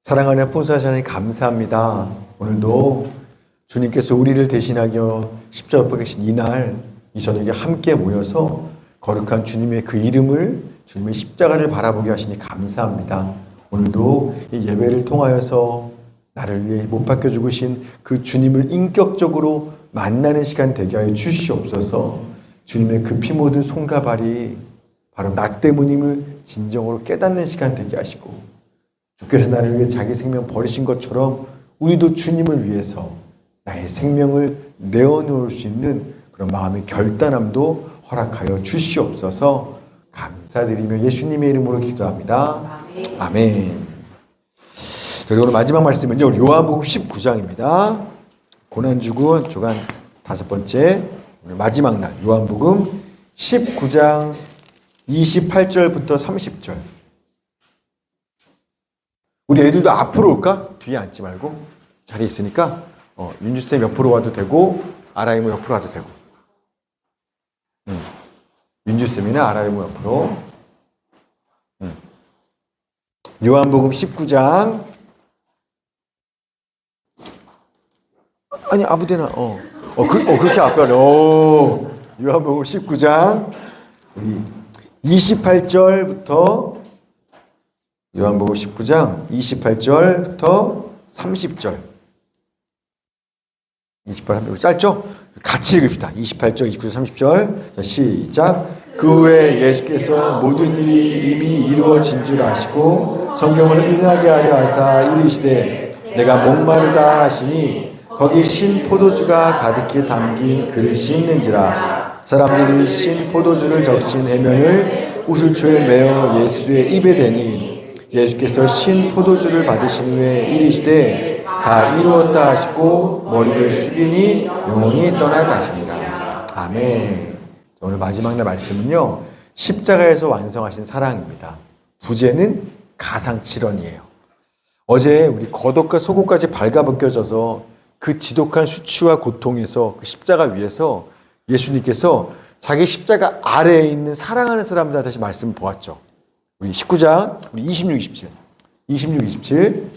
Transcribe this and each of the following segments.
사랑하는 포도사시 하나님 감사합니다. 오늘도 주님께서 우리를 대신하여 십자가 못 박히신 이날 이 저녁에 함께 모여서 거룩한 주님의 그 이름을 주님의 십자가를 바라보게 하시니 감사합니다. 오늘도 이 예배를 통하여서 나를 위해 못 박혀 죽으신 그 주님을 인격적으로 만나는 시간 되게 하여 주시옵소서. 주님의 그 피 묻은 손과 발이 바로 나 때문임을 진정으로 깨닫는 시간 되게 하시고, 주께서 나를 위해 자기 생명 버리신 것처럼 우리도 주님을 위해서 나의 생명을 내어놓을 수 있는 그런 마음의 결단함도 허락하여 주시옵소서. 감사드리며 예수님의 이름으로 기도합니다. 아멘. 저희 오늘 마지막 말씀은요, 우리 요한복음 19장입니다. 고난주군 주간 5번째 오늘 마지막 날 요한복음 19장 28절부터 30절. 우리 애들도 앞으로 올까? 뒤에 앉지 말고 자리에 있으니까 윤주쌤 옆으로 와도 되고 아라이모 옆으로 와도 되고, 윤주쌤이나 아라이모 옆으로. 요한복음 19장 아니 아무데나 그렇게 앞에 하네. 요한복음 19장 우리 28절부터 요한복음 19장 28절부터 30절. 28, 30절 짧죠? 같이 읽읍시다. 28절, 29절, 30절. 자, 시작. 그 후에 예수께서 모든 일이 이미 이루어진 줄 아시고 성경을 응하게 하려 하사 이르시되 내가 목마르다 하시니 거기 신 포도주가 가득히 담긴 그릇이 있는지라. 사람들이 신 포도주를 적신 해면을 우슬초에 메어 예수의 입에 대니 예수께서 신 포도주를 받으신 후에 이르시되 다 이루었다 하시고 머리를 숙이니 영혼이 떠나가시니라. 아멘. 오늘 마지막 날 말씀은요, 십자가에서 완성하신 사랑입니다. 부제는 가상칠언이에요. 어제 우리 겉옷과 속옷까지 발가벗겨져서 그 지독한 수치와 고통에서 그 십자가 위에서 예수님께서 자기 십자가 아래에 있는 사랑하는 사람들한테 다시 말씀을 보았죠. 우리 19장, 우리 26, 27. 26, 27.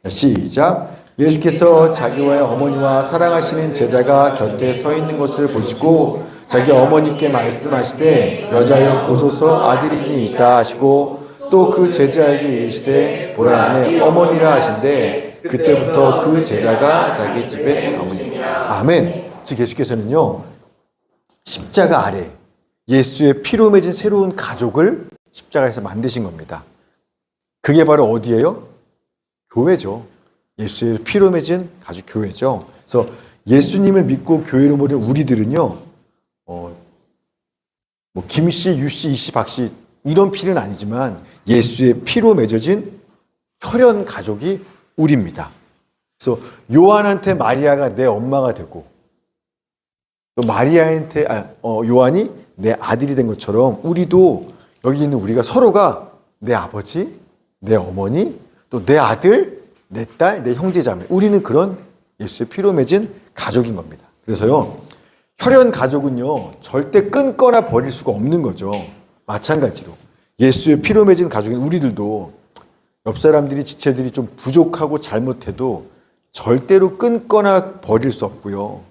시작. 예수께서 자기와의 어머니와 사랑하시는 제자가 곁에 서 있는 것을 보시고 자기 어머니께 말씀하시되 여자여 보소서 아들이 있다 하시고 또 그 제자에게 이르시되 보라 내 어머니라 하신대 그때부터 그 제자가 자기 집에 어머니라. 아멘. 즉 예수께서는요, 십자가 아래 예수의 피로 맺은 새로운 가족을 십자가에서 만드신 겁니다. 그게 바로 어디예요? 교회죠. 예수의 피로 맺은 가족 교회죠. 그래서 예수님을 믿고 교회로 모인 우리들은요, 김씨, 유씨, 이씨, 박씨 이런 피는 아니지만 예수의 피로 맺어진 혈연 가족이 우리입니다. 그래서 요한한테 마리아가 내 엄마가 되고 또 마리아한테 요한이 내 아들이 된 것처럼 우리도 여기 있는 우리가 서로가 내 아버지, 내 어머니, 또 내 아들, 내 딸, 내 형제자매, 우리는 그런 예수의 피로 맺은 가족인 겁니다. 그래서요, 혈연 가족은요 절대 끊거나 버릴 수가 없는 거죠. 마찬가지로 예수의 피로 맺은 가족인 우리들도 옆 사람들이, 지체들이 좀 부족하고 잘못해도 절대로 끊거나 버릴 수 없고요.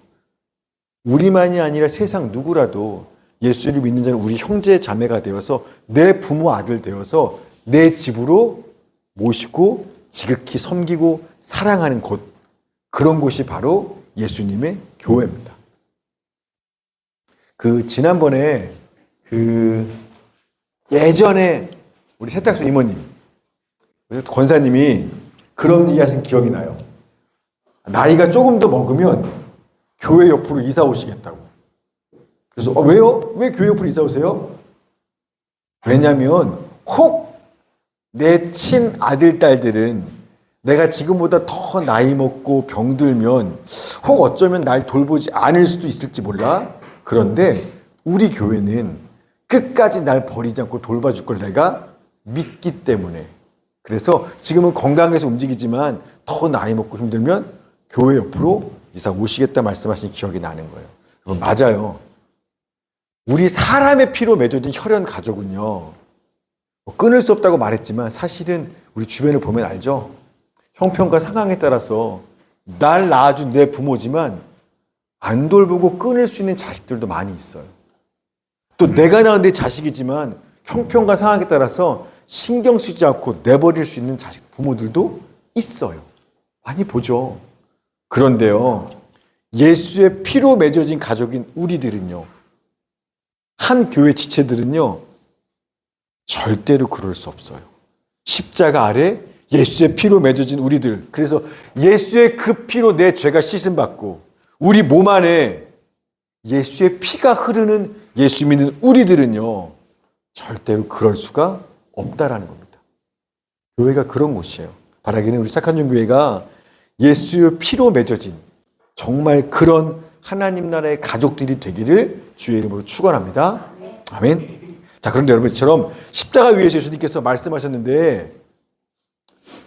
우리만이 아니라 세상 누구라도 예수를 믿는 자는 우리 형제 자매가 되어서 내 부모 아들 되어서 내 집으로 모시고 지극히 섬기고 사랑하는 곳, 그런 곳이 바로 예수님의 교회입니다. 지난번에 예전에 우리 세탁소 이모님, 권사님이 그런 얘기 하신 기억이 나요. 나이가 조금 더 먹으면 교회 옆으로 이사 오시겠다고. 그래서 왜요? 왜 교회 옆으로 이사 오세요? 왜냐하면 혹 내 친아들, 딸들은 내가 지금보다 더 나이 먹고 병들면 혹 어쩌면 날 돌보지 않을 수도 있을지 몰라. 그런데 우리 교회는 끝까지 날 버리지 않고 돌봐줄 걸 내가 믿기 때문에. 그래서 지금은 건강해서 움직이지만 더 나이 먹고 힘들면 교회 옆으로 이사 오시겠다 말씀하신 기억이 나는 거예요. 맞아요. 우리 사람의 피로 맺어진 혈연 가족은요, 끊을 수 없다고 말했지만 사실은 우리 주변을 보면 알죠? 형편과 상황에 따라서 날 낳아준 내 부모지만 안 돌보고 끊을 수 있는 자식들도 많이 있어요. 또 내가 낳은 내 자식이지만 형편과 상황에 따라서 신경 쓰지 않고 내버릴 수 있는 자식, 부모들도 있어요. 많이 보죠. 그런데요, 예수의 피로 맺어진 가족인 우리들은요, 한 교회 지체들은요, 절대로 그럴 수 없어요. 십자가 아래 예수의 피로 맺어진 우리들, 그래서 예수의 그 피로 내 죄가 씻음받고 우리 몸 안에 예수의 피가 흐르는 예수 믿는 우리들은요, 절대로 그럴 수가 없다라는 겁니다. 교회가 그런 곳이에요. 바라기는 우리 착한 종 교회가 예수의 피로 맺어진 정말 그런 하나님 나라의 가족들이 되기를 주의 이름으로 축원합니다. 아멘. 자, 그런데 여러분처럼 십자가 위에서 예수님께서 말씀하셨는데,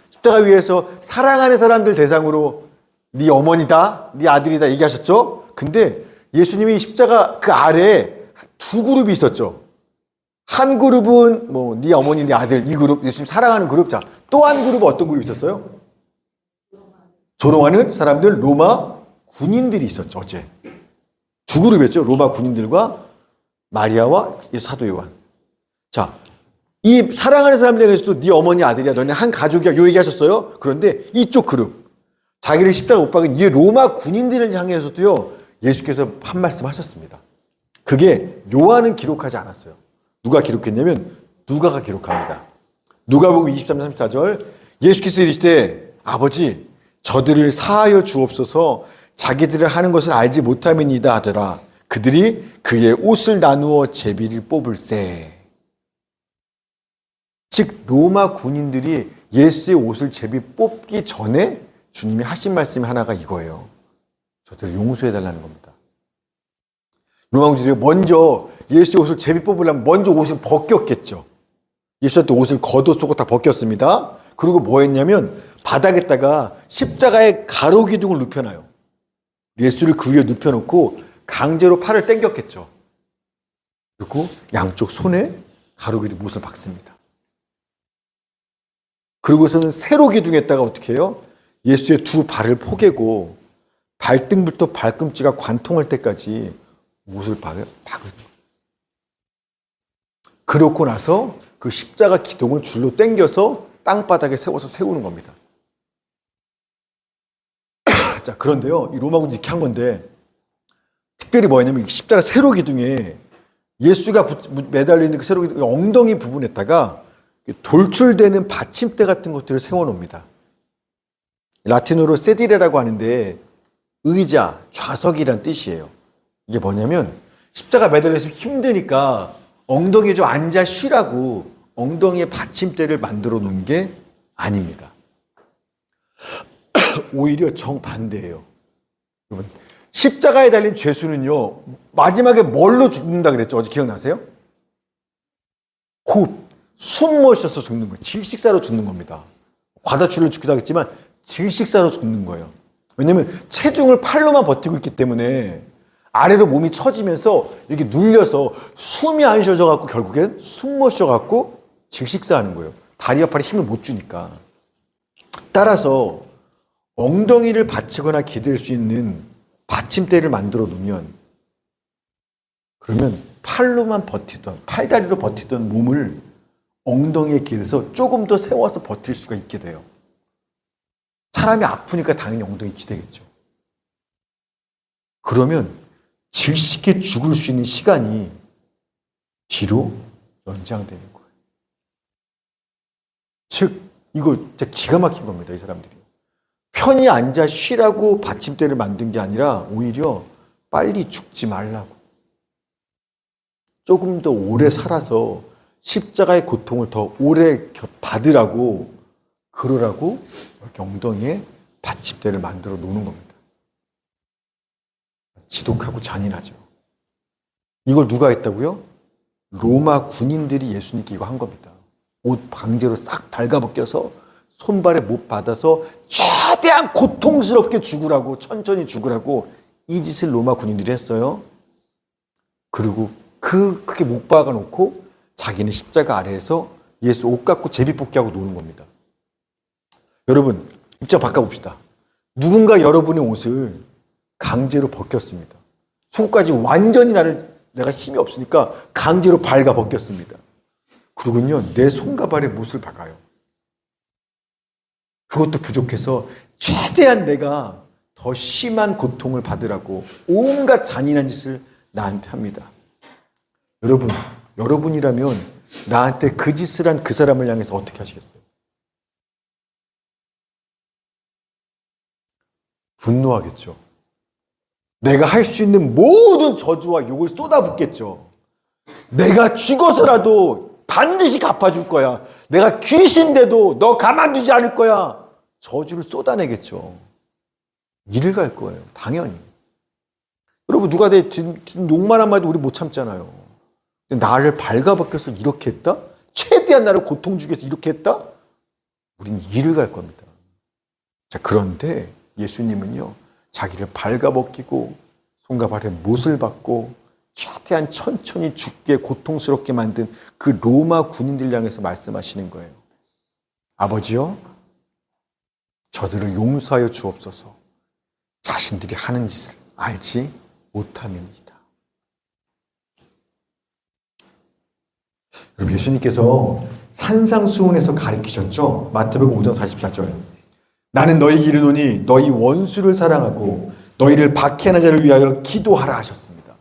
십자가 위에서 사랑하는 사람들 대상으로 네 어머니다, 네 아들이다 얘기하셨죠? 근데 예수님이 십자가 그 아래에 두 그룹이 있었죠. 한 그룹은 뭐 네 어머니, 네 아들 이 그룹, 예수님 사랑하는 그룹. 자, 또 한 그룹은 어떤 그룹이 있었어요? 조롱하는 사람들, 로마 군인들이 있었죠. 어제 두 그룹이었죠. 로마 군인들과 마리아와 사도 요한. 자, 이 사랑하는 사람들에게서도 네 어머니 아들이야, 너네 한 가족이야, 요 얘기하셨어요. 그런데 이쪽 그룹, 자기를 십자가 못 박은 이 로마 군인들을 향해서도요, 예수께서 한 말씀 하셨습니다. 그게 요한은 기록하지 않았어요. 누가 기록했냐면 누가가 기록합니다. 누가복음 23장 34절, 예수께서 이르시되 아버지 저들을 사하여 주옵소서, 자기들을 하는 것을 알지 못함이니이다 하더라. 그들이 그의 옷을 나누어 제비를 뽑을세. 즉 로마 군인들이 예수의 옷을 제비 뽑기 전에 주님이 하신 말씀이 하나가 이거예요. 저들을 용서해달라는 겁니다. 로마 군인들이 먼저 예수의 옷을 제비 뽑으려면 먼저 옷을 벗겼겠죠. 예수한테 옷을 겉옷 속옷 다 벗겼습니다. 그리고 뭐 했냐면 바닥에다가 십자가의 가로 기둥을 눕혀놔요. 예수를 그 위에 눕혀놓고 강제로 팔을 당겼겠죠. 그리고 양쪽 손에 가로 기둥 못을 박습니다. 그리고서는 세로 기둥에다가 어떻게 해요? 예수의 두 발을 포개고 발등부터 발꿈치가 관통할 때까지 못을 박을. 그렇고 나서 그 십자가 기둥을 줄로 당겨서 땅바닥에 세워서 세우는 겁니다. 자, 그런데요, 이 로마군이 이렇게 한 건데, 특별히 뭐냐면 십자가 세로 기둥에 예수가 매달려 있는 그 세로 기둥 엉덩이 부분에다가 돌출되는 받침대 같은 것들을 세워놓습니다. 라틴어로 세디레라고 하는데 의자, 좌석이란 뜻이에요. 이게 뭐냐면 십자가 매달려서 힘드니까 엉덩이에 좀 앉아 쉬라고 엉덩이에 받침대를 만들어 놓은 게 아닙니다. 오히려 정반대예요. 여러분, 십자가에 달린 죄수는요, 마지막에 뭘로 죽는다 그랬죠? 어제 기억나세요? 호흡, 숨 못 쉬어서 죽는 거예요. 질식사로 죽는 겁니다. 과다출혈로 죽기도 하겠지만 질식사로 죽는 거예요. 왜냐하면 체중을 팔로만 버티고 있기 때문에 아래로 몸이 처지면서 이렇게 눌려서 숨이 안 쉬어져갖고 결국엔 숨 못 쉬어갖고 질식사하는 거예요. 다리와 팔에 힘을 못 주니까. 따라서 엉덩이를 받치거나 기댈 수 있는 받침대를 만들어 놓으면, 그러면 팔로만 버티던, 팔다리로 버티던 몸을 엉덩이에 기대서 조금 더 세워서 버틸 수가 있게 돼요. 사람이 아프니까 당연히 엉덩이 기대겠죠. 그러면 질식해 죽을 수 있는 시간이 뒤로 연장되는 거예요. 즉, 이거 진짜 기가 막힌 겁니다, 이 사람들이. 편히 앉아 쉬라고 받침대를 만든 게 아니라 오히려 빨리 죽지 말라고, 조금 더 오래 살아서 십자가의 고통을 더 오래 받으라고, 그러라고 이렇게 엉덩이에 받침대를 만들어 놓는 겁니다. 지독하고 잔인하죠. 이걸 누가 했다고요? 로마 군인들이 예수님께 이거 한 겁니다. 옷 강제로 싹 발가벗겨서 손발에 못 받아서 최대한 고통스럽게 죽으라고, 천천히 죽으라고 이 짓을 로마 군인들이 했어요. 그리고 그렇게 못 박아놓고 자기는 십자가 아래에서 예수 옷 갖고 제비 뽑기하고 노는 겁니다. 여러분, 입장 바꿔봅시다. 누군가 여러분의 옷을 강제로 벗겼습니다. 손까지 완전히 내가 힘이 없으니까 강제로 발가 벗겼습니다. 그러군요. 내 손과 발에 못을 박아요. 그것도 부족해서 최대한 내가 더 심한 고통을 받으라고 온갖 잔인한 짓을 나한테 합니다. 여러분이라면 나한테 그 짓을 한 그 사람을 향해서 어떻게 하시겠어요? 분노하겠죠. 내가 할 수 있는 모든 저주와 욕을 쏟아붓겠죠. 내가 죽어서라도 반드시 갚아줄 거야. 내가 귀신돼도 너 가만두지 않을 거야. 저주를 쏟아내겠죠. 일을 갈 거예요. 당연히. 여러분, 누가 내 욕만 한마디 우리 못 참잖아요. 근데 나를 발가벗겨서 이렇게 했다? 최대한 나를 고통 주기 위해서 이렇게 했다? 우린 일을 갈 겁니다. 자, 그런데 예수님은요, 자기를 발가벗기고 손과 발에 못을 받고 최대한 천천히 죽게 고통스럽게 만든 그 로마 군인들 향해서 말씀하시는 거예요. 아버지요, 저들을 용서하여 주옵소서. 자신들이 하는 짓을 알지 못함이니이다. 그럼 예수님께서 산상수훈에서 가르치셨죠? 마태복음 5장 44절. 나는 너희에게 이르노니 너희 원수를 사랑하고 너희를 박해하는 자를 위하여 기도하라 하셨습니다.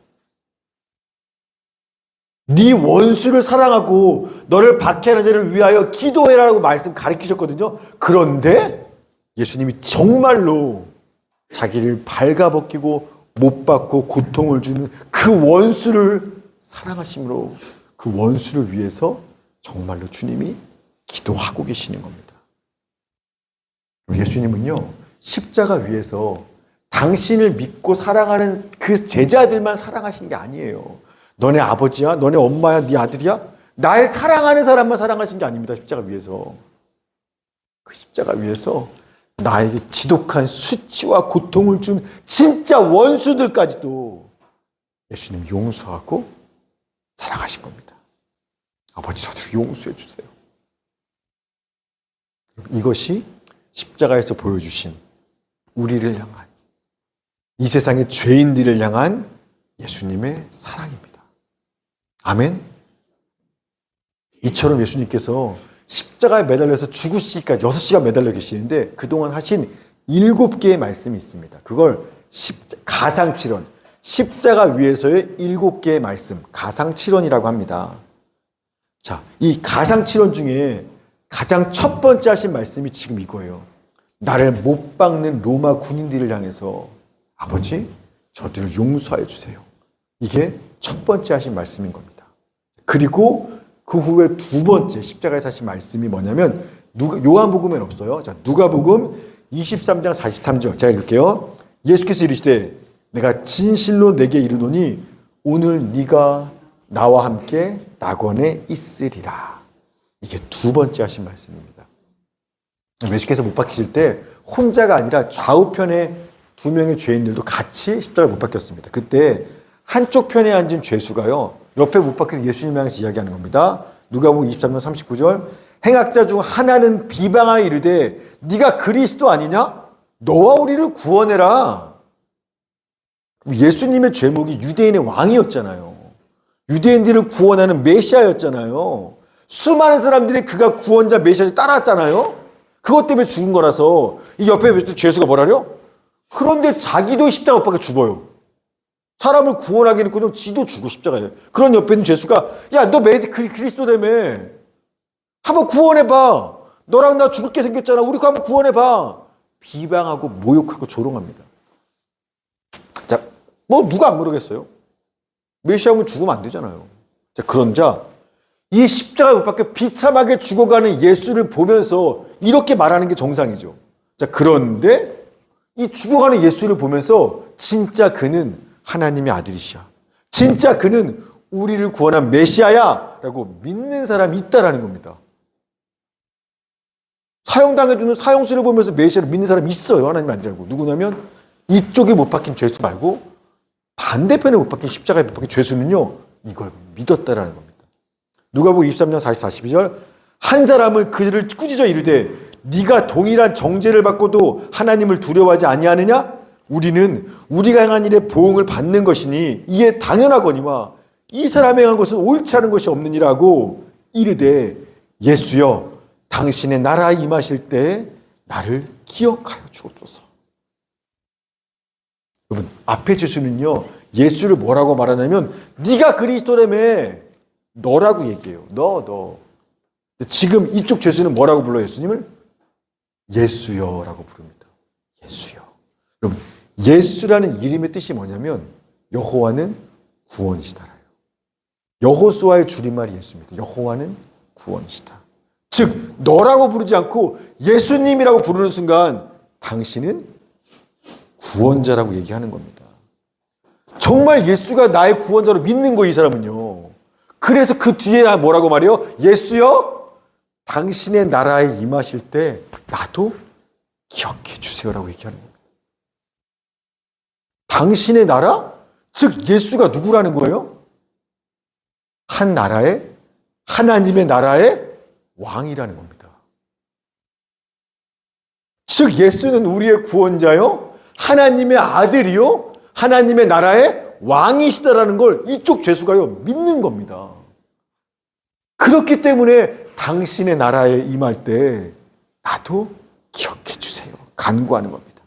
네 원수를 사랑하고 너를 박해하는 자를 위하여 기도해라라고 말씀 가르치셨거든요. 그런데 예수님이 정말로 자기를 발가벗기고 못 받고 고통을 주는 그 원수를 사랑하심으로 그 원수를 위해서 정말로 주님이 기도하고 계시는 겁니다. 예수님은요, 십자가 위에서 당신을 믿고 사랑하는 그 제자들만 사랑하신 게 아니에요. 너네 아버지야? 너네 엄마야? 네 아들이야? 날 사랑하는 사람만 사랑하신 게 아닙니다. 십자가 위에서. 그 십자가 위에서 나에게 지독한 수치와 고통을 준 진짜 원수들까지도 예수님 용서하고 사랑하신 겁니다. 아버지, 저들 용서해 주세요. 이것이 십자가에서 보여주신 우리를 향한, 이 세상의 죄인들을 향한 예수님의 사랑입니다. 아멘. 이처럼 예수님께서 십자가에 매달려서 죽으시기까지 6시간 매달려 계시는데 그동안 하신 7개의 말씀이 있습니다. 그걸 가상칠언, 십자가 위에서의 7개의 말씀, 가상칠언이라고 합니다. 자, 이 가상칠언 중에 가장 첫 번째 하신 말씀이 지금 이거예요. 나를 못 박는 로마 군인들을 향해서 아버지, 저들을 용서해 주세요. 이게 첫 번째 하신 말씀인 겁니다. 그리고 그 후에 두 번째 십자가에서 하신 말씀이 뭐냐면 요한복음에는 없어요. 자, 누가복음 23장 43절 제가 읽을게요. 예수께서 이르시되 내가 진실로 내게 이르노니 오늘 네가 나와 함께 낙원에 있으리라. 이게 두 번째 하신 말씀입니다. 예수께서 못 박히실 때 혼자가 아니라 좌우편에 2명의 죄인들도 같이 십자가에 못 박혔습니다. 그때 한쪽 편에 앉은 죄수가요, 옆에 못 박힌 예수님 향해서 이야기하는 겁니다. 누가복음 23장 39절. 행악자 중 하나는 비방하여 이르되 네가 그리스도 아니냐? 너와 우리를 구원해라. 예수님의 죄목이 유대인의 왕이었잖아요. 유대인들을 구원하는 메시아였잖아요. 수많은 사람들이 그가 구원자 메시아를 따랐잖아요. 그것 때문에 죽은 거라서 이 옆에 죄수가 뭐라려? 그런데 자기도 십자가 못 박혀 죽어요. 사람을 구원하기는 그냥 지도 죽어 십자가에. 그런 옆에 있는 죄수가 야, 너 그리스도라며. 한번 구원해봐. 너랑 나 죽을 게 생겼잖아. 우리 한번 구원해봐. 비방하고 모욕하고 조롱합니다. 자, 뭐 누가 안 그러겠어요? 메시아면 죽으면 안 되잖아요. 자, 그런 자, 이 십자가에 못 박혀 비참하게 죽어가는 예수를 보면서 이렇게 말하는 게 정상이죠. 자, 그런데 이 죽어가는 예수를 보면서 진짜 그는 하나님의 아들이시야. 진짜 그는 우리를 구원한 메시아야 라고 믿는 사람이 있다라는 겁니다. 사형당해주는 사형수를 보면서 메시아를 믿는 사람이 있어요. 하나님의 아들이라고. 누구냐면 이쪽에 못 박힌 죄수 말고 반대편에 못 박힌 십자가에 못 박힌 죄수는요, 이걸 믿었다라는 겁니다. 누가복음 23장 42절. 한 사람은 그를 꾸짖어 이르되 네가 동일한 정죄를 받고도 하나님을 두려워하지 아니하느냐? 우리는 우리가 행한 일의 보응을 받는 것이니 이에 당연하거니와 이 사람이 행한 것은 옳지 않은 것이 없느니라고 이르되 예수여 당신의 나라에 임하실 때 나를 기억하여 주옵소서. 여러분, 앞에 예수는요, 예수를 뭐라고 말하냐면 네가 그리스도라며, 너라고 얘기해요. 너. 지금 이쪽 예수는 뭐라고 불러요? 예수님을 예수여라고 부릅니다. 예수여. 여러분, 예수라는 이름의 뜻이 뭐냐면 여호와는 구원이시다라요. 여호수아의 줄임말이 예수입니다. 여호와는 구원이시다. 즉 너라고 부르지 않고 예수님이라고 부르는 순간 당신은 구원자라고 얘기하는 겁니다. 정말 예수가 나의 구원자로 믿는 거, 이 사람은요. 그래서 그 뒤에 뭐라고 말해요? 예수여 당신의 나라에 임하실 때 나도 기억해 주세요라고 얘기하는 겁니다. 당신의 나라? 즉 예수가 누구라는 거예요? 한 나라의, 하나님의 나라의 왕이라는 겁니다. 즉 예수는 우리의 구원자요, 하나님의 아들이요, 하나님의 나라의 왕이시다라는 걸 이쪽 죄수가요 믿는 겁니다. 그렇기 때문에 당신의 나라에 임할 때 나도 기억해 주세요 간구하는 겁니다.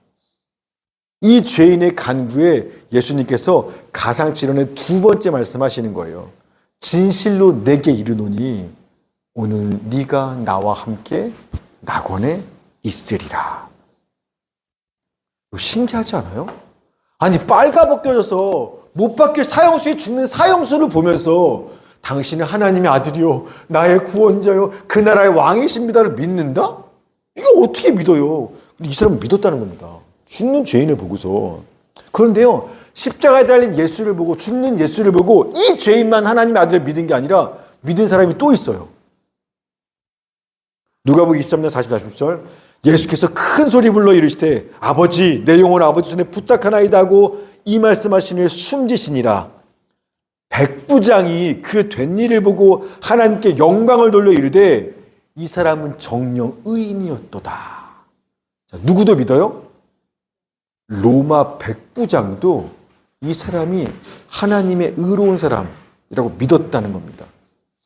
이 죄인의 간구에 예수님께서 가상칠언의 두 번째 말씀하시는 거예요. 진실로 내게 이르노니 오늘 네가 나와 함께 낙원에 있으리라. 신기하지 않아요? 아니 빨가벗겨져서 못 박힐 사형수에 죽는 사형수를 보면서 당신은 하나님의 아들이요 나의 구원자요 그 나라의 왕이십니다를 믿는다? 이거 어떻게 믿어요? 이 사람은 믿었다는 겁니다. 죽는 죄인을 보고서. 그런데요, 십자가에 달린 예수를 보고, 죽는 예수를 보고 이 죄인만 하나님의 아들을 믿은 게 아니라 믿은 사람이 또 있어요. 누가복음 23장 40절 예수께서 큰 소리 불러 이르시되 아버지 내 영혼 아버지 손에 부탁하나이다 하고 이 말씀하시니 숨지시니라. 백부장이 그 된 일을 보고 하나님께 영광을 돌려 이르되 이 사람은 정령 의인이었도다. 자, 누구도 믿어요? 로마 백부장도 이 사람이 하나님의 의로운 사람이라고 믿었다는 겁니다.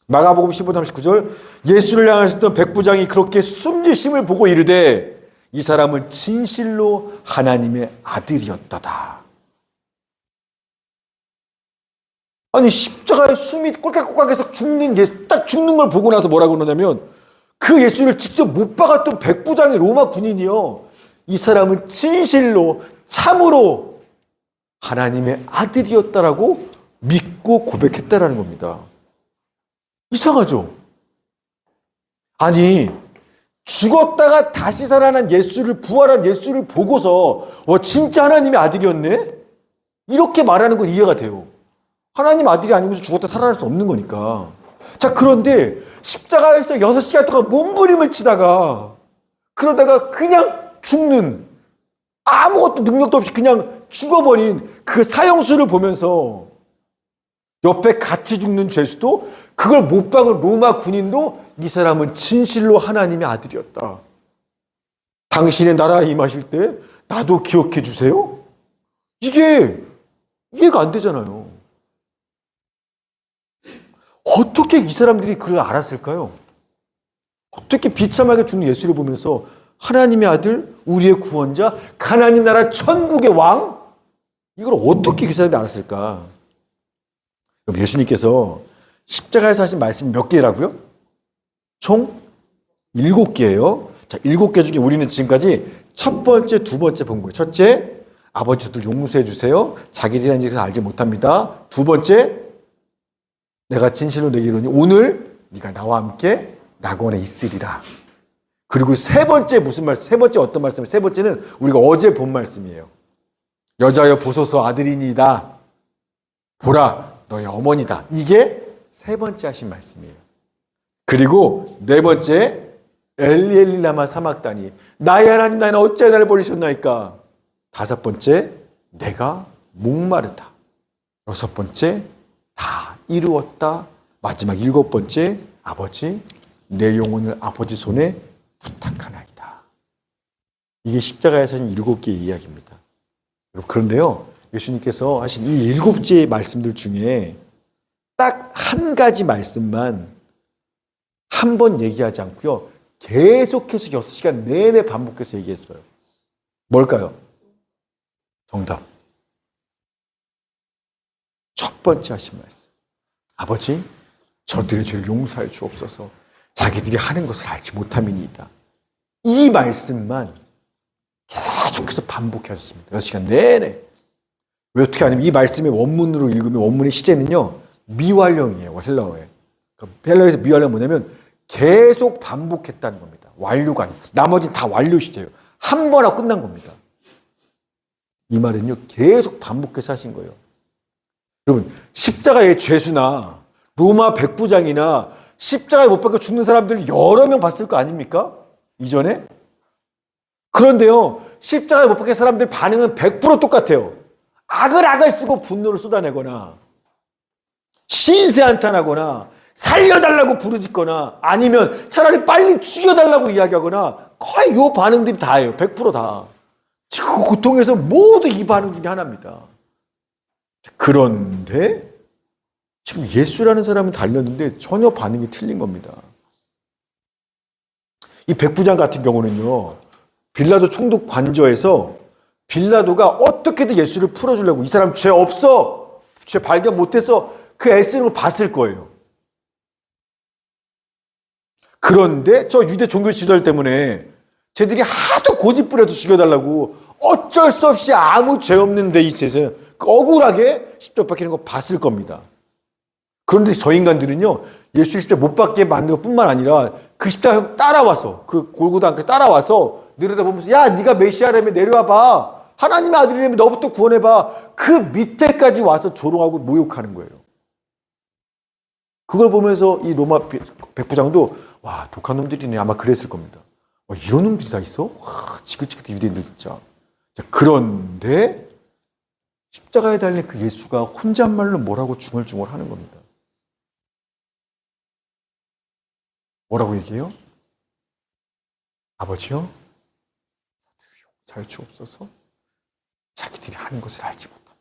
마가복음 15장 39절 예수를 향하셨던 백부장이 그렇게 숨지심을 보고 이르되 이 사람은 진실로 하나님의 아들이었다다. 아니 십자가에 숨이 꼴깍꼴깍해서 죽는 예수, 딱 죽는 걸 보고 나서 뭐라고 그러냐면 그 예수를 직접 못 박았던 백부장이 로마 군인이요, 이 사람은 진실로 참으로 하나님의 아들이었다라고 믿고 고백했다라는 겁니다. 이상하죠? 아니 죽었다가 다시 살아난 예수를, 부활한 예수를 보고서 진짜 하나님의 아들이었네? 이렇게 말하는 건 이해가 돼요. 하나님 아들이 아니고서 죽었다 살아날 수 없는 거니까. 자, 그런데 십자가에서 6시간 동안 몸부림을 치다가 그러다가 그냥 죽는, 아무것도 능력도 없이 그냥 죽어버린 그 사형수를 보면서 옆에 같이 죽는 죄수도 그걸 못 박은 로마 군인도 이 사람은 진실로 하나님의 아들이었다. 당신의 나라에 임하실 때 나도 기억해 주세요? 이게 이해가 안 되잖아요. 어떻게 이 사람들이 그걸 알았을까요? 어떻게 비참하게 죽는 예수를 보면서 하나님의 아들, 우리의 구원자, 하나님 나라 천국의 왕? 이걸 어떻게 이 사람들이 알았을까? 예수님께서 십자가에서 하신 말씀이 몇 개라고요? 총 7개예요. 자, 7개 중에 우리는 지금까지 첫 번째, 두 번째 본 거예요. 첫째, 아버지 저들 용서해 주세요. 자기들이 한 짓을 알지 못합니다. 두 번째, 내가 진실로 내게 이르노니 오늘 네가 나와 함께 낙원에 있으리라. 그리고 세 번째 무슨 말씀? 세 번째 어떤 말씀? 세 번째는 우리가 어제 본 말씀이에요. 여자여 보소서 아들이니이다. 보라 너의 어머니다. 이게 세 번째 하신 말씀이에요. 그리고 네 번째 엘리 엘리 라마 사막다니 나의 하나님 나는 어찌하여 나를 버리셨나이까. 다섯 번째 내가 목마르다. 여섯 번째 다 이루었다. 마지막 일곱 번째 아버지 내 영혼을 아버지 손에 부탁하나이다. 이게 십자가에서 하신 7개의 이야기입니다. 그런데요, 예수님께서 하신 이 7개의 말씀들 중에 딱 한 가지 말씀만 한 번 얘기하지 않고요, 계속해서 6시간 내내 반복해서 얘기했어요. 뭘까요? 정답. 첫 번째 하신 말씀. 아버지, 저들의 죄를 용서하여 주옵소서. 자기들이 하는 것을 알지 못함이니이다. 이 말씀만 계속해서 반복해 하셨습니다. 6시간 내내. 왜 어떻게 하냐면 이 말씀의 원문으로 읽으면 원문의 시제는요, 미완령이에요. 헬라어에. 헬라어에서 미완령은 뭐냐면 계속 반복했다는 겁니다. 완료가 아니에요. 나머지는 다 완료 시제예요. 한 번 하고 끝난 겁니다. 이 말은요, 계속 반복해서 하신 거예요. 여러분, 십자가의 죄수나 로마 백부장이나 십자가에 못 박혀 죽는 사람들 여러 명 봤을 거 아닙니까? 이전에? 그런데요, 십자가에 못 박힌 사람들 반응은 100% 똑같아요. 악을 쓰고 분노를 쏟아내거나 신세 한탄하거나 살려달라고 부르짖거나 아니면 차라리 빨리 죽여달라고 이야기하거나 거의 이 반응들이 다예요. 100% 다. 그 고통에서 모두 이 반응 중에 하나입니다. 그런데 지금 예수라는 사람은 달렸는데 전혀 반응이 틀린 겁니다. 이 백부장 같은 경우는요, 빌라도 총독 관저에서 빌라도가 어떻게든 예수를 풀어주려고, 이 사람 죄 없어, 죄 발견 못해서 그 애쓰는 걸 봤을 거예요. 그런데 저 유대 종교 지도자 때문에 쟤들이 하도 고집부려서 죽여달라고 어쩔 수 없이 아무 죄 없는 데 있어서 억울하게 십자가 박히는 거 봤을 겁니다. 그런데 저 인간들은요, 예수 십자가 못 박게 만든 것뿐만 아니라 그 십자가 따라와서, 그 골고다까지 따라와서 내려다보면서, 야, 네가 메시아라면 내려와봐, 하나님의 아들이라면 너부터 구원해봐, 그 밑에까지 와서 조롱하고 모욕하는 거예요. 그걸 보면서 이 로마 백부장도 와, 독한 놈들이네, 아마 그랬을 겁니다. 와, 이런 놈들이 다 있어? 와, 지긋지긋해 유대인들 진짜. 자, 그런데 십자가에 달린 그 예수가 혼잣말로 뭐라고 중얼중얼 하는 겁니다. 뭐라고 얘기해요? 아버지요, 용서해 주옵소서. 자기들이 하는 것을 알지 못합니다.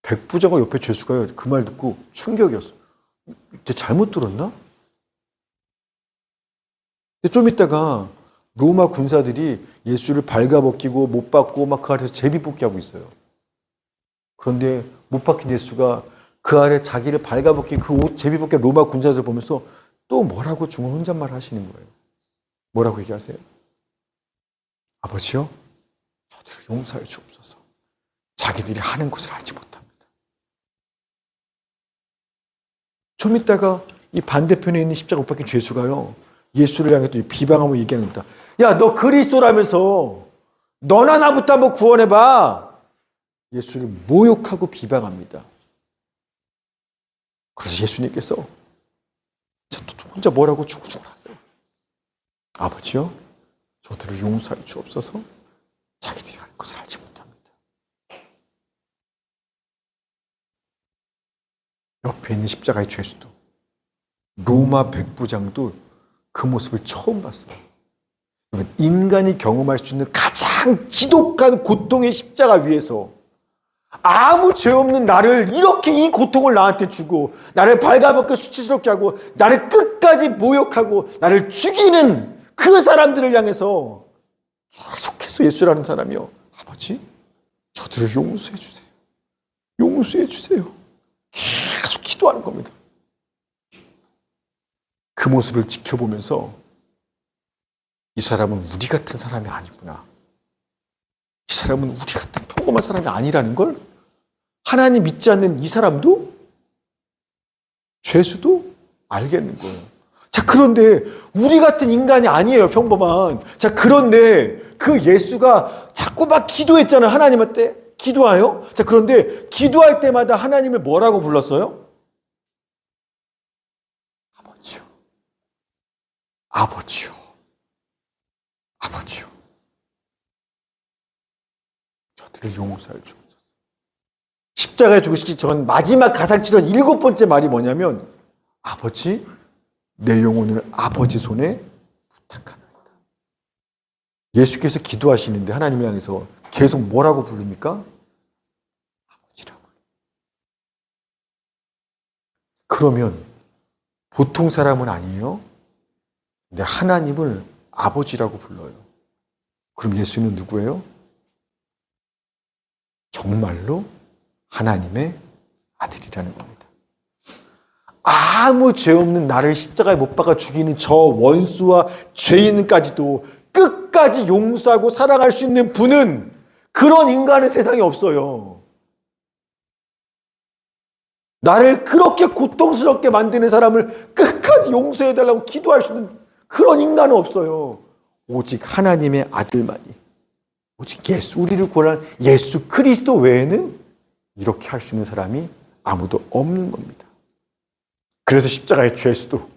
백부장과 옆에 죄수가 그 말 듣고 충격이었어요. 쟤 잘못 들었나? 근데 좀 있다가 로마 군사들이 예수를 발가벗기고 못 박고 막 그 아래에서 제비뽑기 하고 있어요. 그런데 못 박힌 예수가 그 아래 자기를 발가벗긴 그 옷 제비뽑기 로마 군사들 보면서 또 뭐라고 중얼 혼잣말 하시는 거예요. 뭐라고 얘기하세요? 아버지요, 저들을 용서해 주옵소서. 자기들이 하는 것을 알지 못합니다. 좀 있다가 이 반대편에 있는 십자가 못 박힌 죄수가요, 예수를 향해 또 비방하고 얘기하는 겁니다. 야, 너 그리스도라면서 너나 나부터 한번 구원해봐. 예수를 모욕하고 비방합니다. 그래서 예수님께서 혼자 뭐라고 중얼중얼 하세요. 아버지요, 저들을 용서해 주옵소서. 자기들이 하는 것을 알지 못합니다. 옆에 있는 십자가의 죄수도, 로마 백부장도 그 모습을 처음 봤어요. 인간이 경험할 수 있는 가장 지독한 고통의 십자가 위에서 아무 죄 없는 나를 이렇게 이 고통을 나한테 주고 나를 발가벗겨 수치스럽게 하고 나를 끝까지 모욕하고 나를 죽이는 그 사람들을 향해서 계속해서 예수라는 사람이요, 아버지, 저들을 용서해 주세요. 용서해 주세요. 계속 기도하는 겁니다. 그 모습을 지켜보면서 이 사람은 우리 같은 사람이 아니구나. 이 사람은 우리 같은 평범한 사람이 아니라는 걸 하나님 믿지 않는 이 사람도, 죄수도 알겠는 거예요. 자, 그런데 우리 같은 인간이 아니에요, 평범한. 자, 그런데 그 예수가 자꾸 막 기도했잖아요, 하나님한테. 기도하여. 자, 그런데 기도할 때마다 하나님을 뭐라고 불렀어요? 아버지요. 아버지요. 아버지요. 저들을 용서해 주옵소서. 십자가에 죽으시기 전 마지막 가상치던 7번째 말이 뭐냐면, 아버지, 내 영혼을 아버지 손에 부탁하나이다. 예수께서 기도하시는데 하나님을 향해서 계속 뭐라고 부릅니까? 아버지라고. 그러면 보통 사람은 아니에요. 근데 하나님을 아버지라고 불러요. 그럼 예수는 누구예요? 정말로 하나님의 아들이라는 겁니다. 아무 죄 없는 나를 십자가에 못 박아 죽이는 저 원수와 죄인까지도 끝까지 용서하고 사랑할 수 있는 분은, 그런 인간은 세상에 없어요. 나를 그렇게 고통스럽게 만드는 사람을 끝까지 용서해달라고 기도할 수 있는 그런 인간은 없어요. 오직 하나님의 아들만이, 오직 예수, 우리를 구원한 예수 그리스도 외에는 이렇게 할 수 있는 사람이 아무도 없는 겁니다. 그래서 십자가의 죄수도,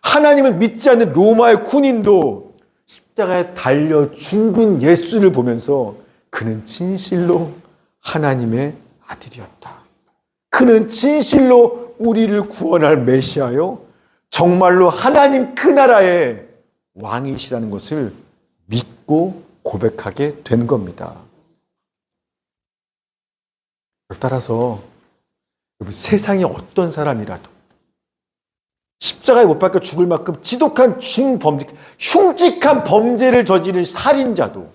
하나님을 믿지 않는 로마의 군인도 십자가에 달려 죽은 예수를 보면서 그는 진실로 하나님의 아들이었다. 그는 진실로 우리를 구원할 메시아요, 정말로 하나님 그 나라의 왕이시라는 것을 믿고 고백하게 된 겁니다. 따라서 세상의 어떤 사람이라도 십자가에 못 박혀 죽을 만큼 지독한 흉측한 범죄를 저지른 살인자도,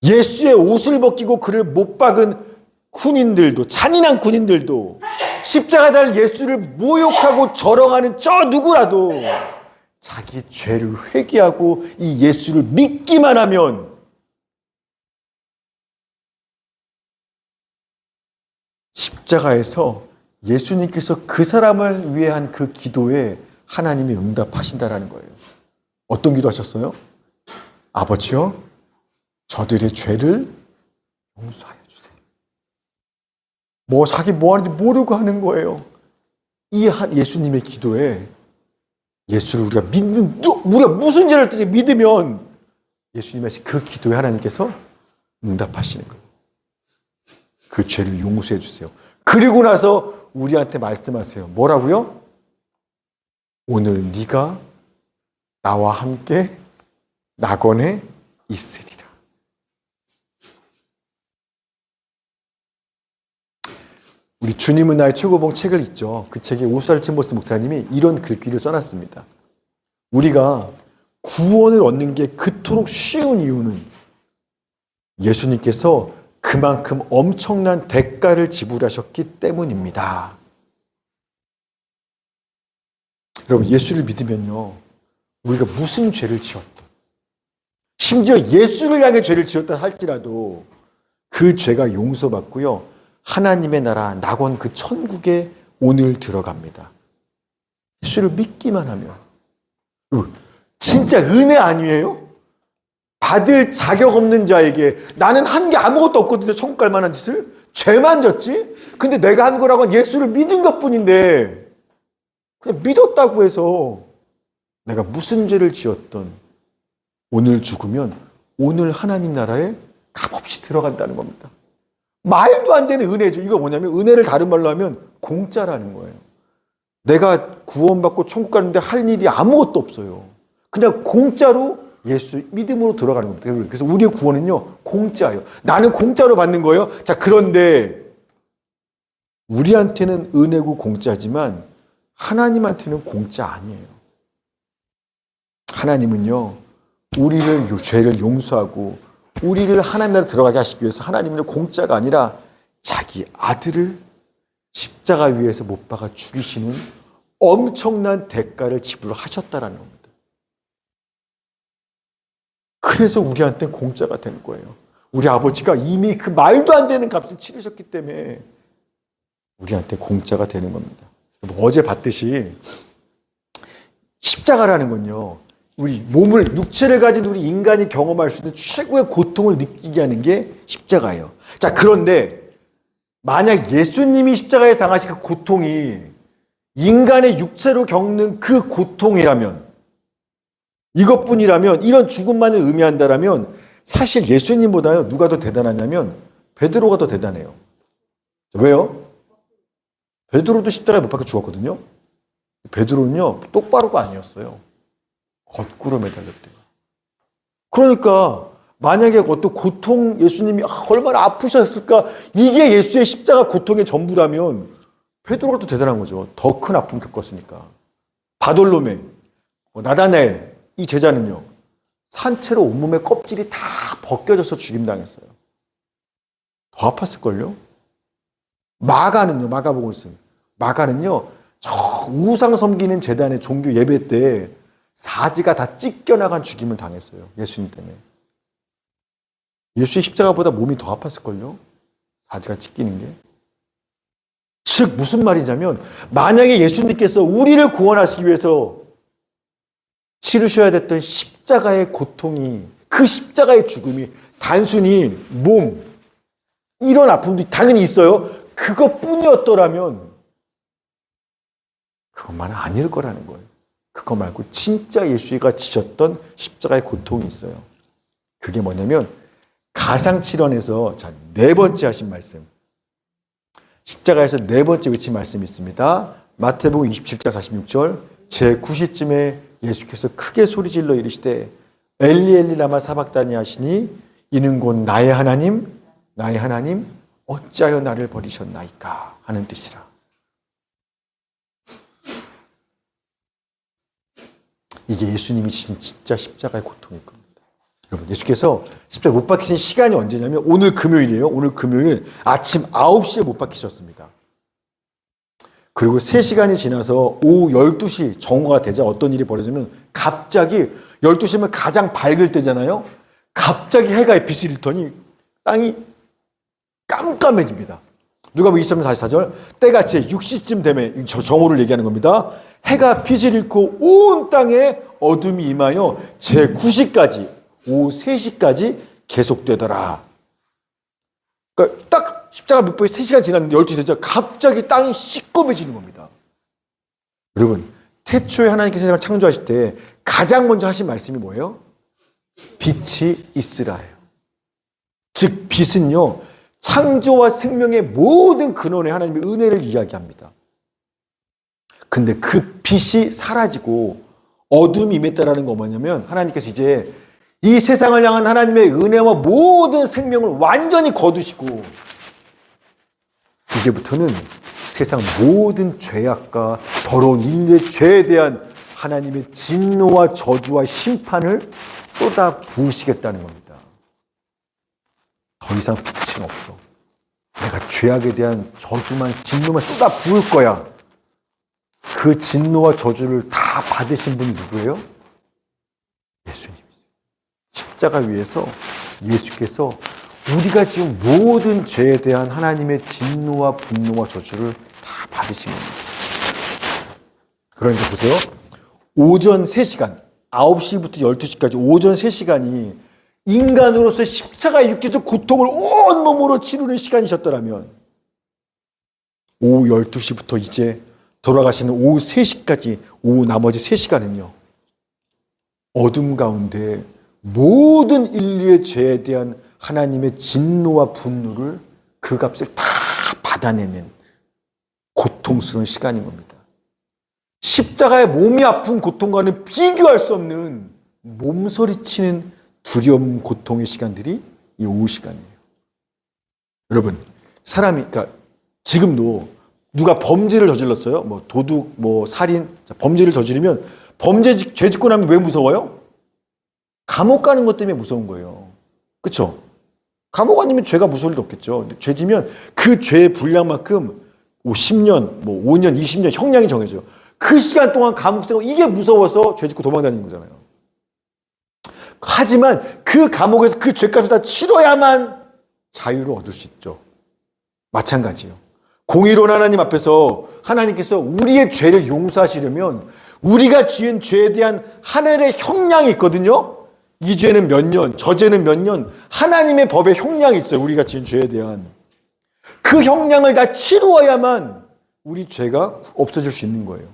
예수의 옷을 벗기고 그를 못 박은 군인들도, 잔인한 군인들도, 십자가에 달 예수를 모욕하고 저렁하는 저 누구라도 자기 죄를 회개하고 이 예수를 믿기만 하면 십자가에서 예수님께서 그 사람을 위해 한 그 기도에 하나님이 응답하신다라는 거예요. 어떤 기도 하셨어요? 아버지여, 저들의 죄를 용서하여 주세요. 자기 뭐 하는지 모르고 하는 거예요. 이 예수님의 기도에 예수를 우리가 우리가 무슨 죄를 뜻이 믿으면 예수님의 그 기도에 하나님께서 응답하시는 거예요. 그 죄를 용서해 주세요. 그리고 나서 우리한테 말씀하세요. 뭐라고요? 오늘 네가 나와 함께 낙원에 있으리라. 우리 주님은 나의 최고봉 책을 읽죠. 그 책에 오스왈드 챔버스 목사님이 이런 글귀를 써놨습니다. 우리가 구원을 얻는 게 그토록 쉬운 이유는 예수님께서 그만큼 엄청난 대가를 지불하셨기 때문입니다. 여러분, 예수를 믿으면요, 우리가 무슨 죄를 지었든, 심지어 예수를 향해 죄를 지었다 할지라도 그 죄가 용서받고요, 하나님의 나라 낙원 그 천국에 오늘 들어갑니다. 예수를 믿기만 하면. 진짜 은혜 아니에요? 받을 자격 없는 자에게, 나는 한 게 아무것도 없거든요. 천국 갈 만한 짓을. 죄만 졌지? 근데 내가 한 거라고는 예수를 믿은 것뿐인데, 그냥 믿었다고 해서 내가 무슨 죄를 지었던 오늘 죽으면 오늘 하나님 나라에 값없이 들어간다는 겁니다. 말도 안 되는 은혜죠. 이거 뭐냐면, 은혜를 다른 말로 하면 공짜라는 거예요. 내가 구원받고 천국 가는데 할 일이 아무것도 없어요. 그냥 공짜로 예수 믿음으로 들어가는 겁니다. 그래서 우리의 구원은요, 공짜예요. 나는 공짜로 받는 거예요. 자, 그런데 우리한테는 은혜고 공짜지만 하나님한테는 공짜 아니에요. 하나님은요, 우리를 죄를 용서하고 우리를 하나님 나라에 들어가게 하시기 위해서 하나님은 공짜가 아니라 자기 아들을 십자가 위에서 못 박아 죽이시는 엄청난 대가를 지불하셨다라는 겁니다. 그래서 우리한테 공짜가 된 거예요. 우리 아버지가 이미 그 말도 안 되는 값을 치르셨기 때문에 우리한테 공짜가 되는 겁니다. 어제 봤듯이 십자가라는 건요, 우리 몸을, 육체를 가진 우리 인간이 경험할 수 있는 최고의 고통을 느끼게 하는 게 십자가예요. 자, 그런데 만약 예수님이 십자가에 당하신 그 고통이 인간의 육체로 겪는 그 고통이라면, 이것뿐이라면, 이런 죽음만을 의미한다라면 사실 예수님보다요, 누가 더 대단하냐면 베드로가 더 대단해요. 왜요? 베드로도 십자가에 못 박혀 죽었거든요. 베드로는요, 똑바로가 아니었어요. 거꾸로 매달렸대요. 그러니까 만약에 어떤 고통 예수님이 얼마나 아프셨을까 이게 예수의 십자가 고통의 전부라면 베드로가 또 대단한 거죠. 더 큰 아픔 겪었으니까. 바돌로메, 나다나엘 이 제자는요. 산채로 온몸에 껍질이 다 벗겨져서 죽임당했어요. 더 아팠을걸요? 마가는요. 마가복음 쓴 마가는요. 저 우상 섬기는 제단의 종교 예배 때 사지가 다 찢겨나간 죽임을 당했어요. 예수님 때문에. 예수의 십자가보다 몸이 더 아팠을걸요? 사지가 찢기는 게. 즉 무슨 말이냐면 만약에 예수님께서 우리를 구원하시기 위해서 치르셔야 됐던 십자가의 고통이 그 십자가의 죽음이 단순히 몸 이런 아픔도 당연히 있어요. 그것뿐이었더라면 그것만은 아닐 거라는 거예요. 그거 말고 진짜 예수가 지셨던 십자가의 고통이 있어요. 그게 뭐냐면 가상칠언에서 자, 네 번째 하신 말씀. 십자가에서 네 번째 외친 말씀이 있습니다. 마태복음 27장 46절 제9시쯤에 예수께서 크게 소리질러 이르시되 엘리 엘리 라마 사박다니 하시니 이는 곧 나의 하나님 어찌하여 나를 버리셨나이까 하는 뜻이라. 이게 예수님이 지신 진짜 십자가의 고통일 겁니다. 여러분 예수께서 십자가에 못 박히신 시간이 언제냐면 오늘 금요일이에요. 오늘 금요일 아침 9시에 못 박히셨습니다. 그리고 3시간이 지나서 오후 12시 정오가 되자 어떤 일이 벌어지면 갑자기 12시면 가장 밝을 때잖아요. 갑자기 해가 빛을 잃더니 땅이 깜깜해집니다. 누가복음 23장 44절 때가 제 6시쯤 되면 정오를 얘기하는 겁니다. 해가 빛을 잃고 온 땅에 어둠이 임하여 제 9시까지 오후 3시까지 계속되더라. 그러니까 딱 십자가 밑보에 3시간 지났는데 12시 되자 갑자기 땅이 시꺼매지는 겁니다. 여러분 태초에 하나님께서 세상을 창조하실 때 가장 먼저 하신 말씀이 뭐예요? 빛이 있으라예요. 즉 빛은요 창조와 생명의 모든 근원에 하나님의 은혜를 이야기합니다. 근데 그 빛이 사라지고 어둠이 임했다라는 건 뭐냐면 하나님께서 이제 이 세상을 향한 하나님의 은혜와 모든 생명을 완전히 거두시고 이제부터는 세상 모든 죄악과 더러운 인류의 죄에 대한 하나님의 진노와 저주와 심판을 쏟아 부으시겠다는 겁니다. 더 이상 빛은 없어. 내가 죄악에 대한 저주만 진노만 쏟아 부을 거야. 그 진노와 저주를 다 받으신 분이 누구예요? 예수님이세요. 십자가 위에서 예수께서 우리가 지금 모든 죄에 대한 하나님의 진노와 분노와 저주를 다 받으신 겁니다. 그러니까 보세요. 오전 3시간, 9시부터 12시까지 오전 3시간이 인간으로서 십자가의 육체적 고통을 온몸으로 치르는 시간이셨더라면 오후 12시부터 이제 돌아가시는 오후 3시까지 오후 나머지 3시간은요. 어둠 가운데 모든 인류의 죄에 대한 하나님의 진노와 분노를 그 값을 다 받아내는 고통스러운 시간인 겁니다. 십자가의 몸이 아픈 고통과는 비교할 수 없는 몸서리치는 두려움, 고통의 시간들이 이 오후 시간이에요. 여러분, 사람이, 그러니까 지금도 누가 범죄를 저질렀어요? 뭐 도둑, 뭐 살인, 범죄를 저지르면 죄 짓고 나면 왜 무서워요? 감옥 가는 것 때문에 무서운 거예요. 그렇죠? 감옥 아니면 죄가 무서울 일 없겠죠. 죄 지면 그 죄의 분량만큼 10년, 뭐 5년, 20년 형량이 정해져요. 그 시간 동안 감옥 생활 이게 무서워서 죄 짓고 도망다니는 거잖아요. 하지만 그 감옥에서 그 죄값을 다 치러야만 자유를 얻을 수 있죠. 마찬가지예요. 공의로운 하나님 앞에서 하나님께서 우리의 죄를 용서하시려면 우리가 지은 죄에 대한 하늘의 형량이 있거든요. 이 죄는 몇 년, 저 죄는 몇 년, 하나님의 법의 형량이 있어요. 우리가 지은 죄에 대한. 그 형량을 다 치루어야만 우리 죄가 없어질 수 있는 거예요.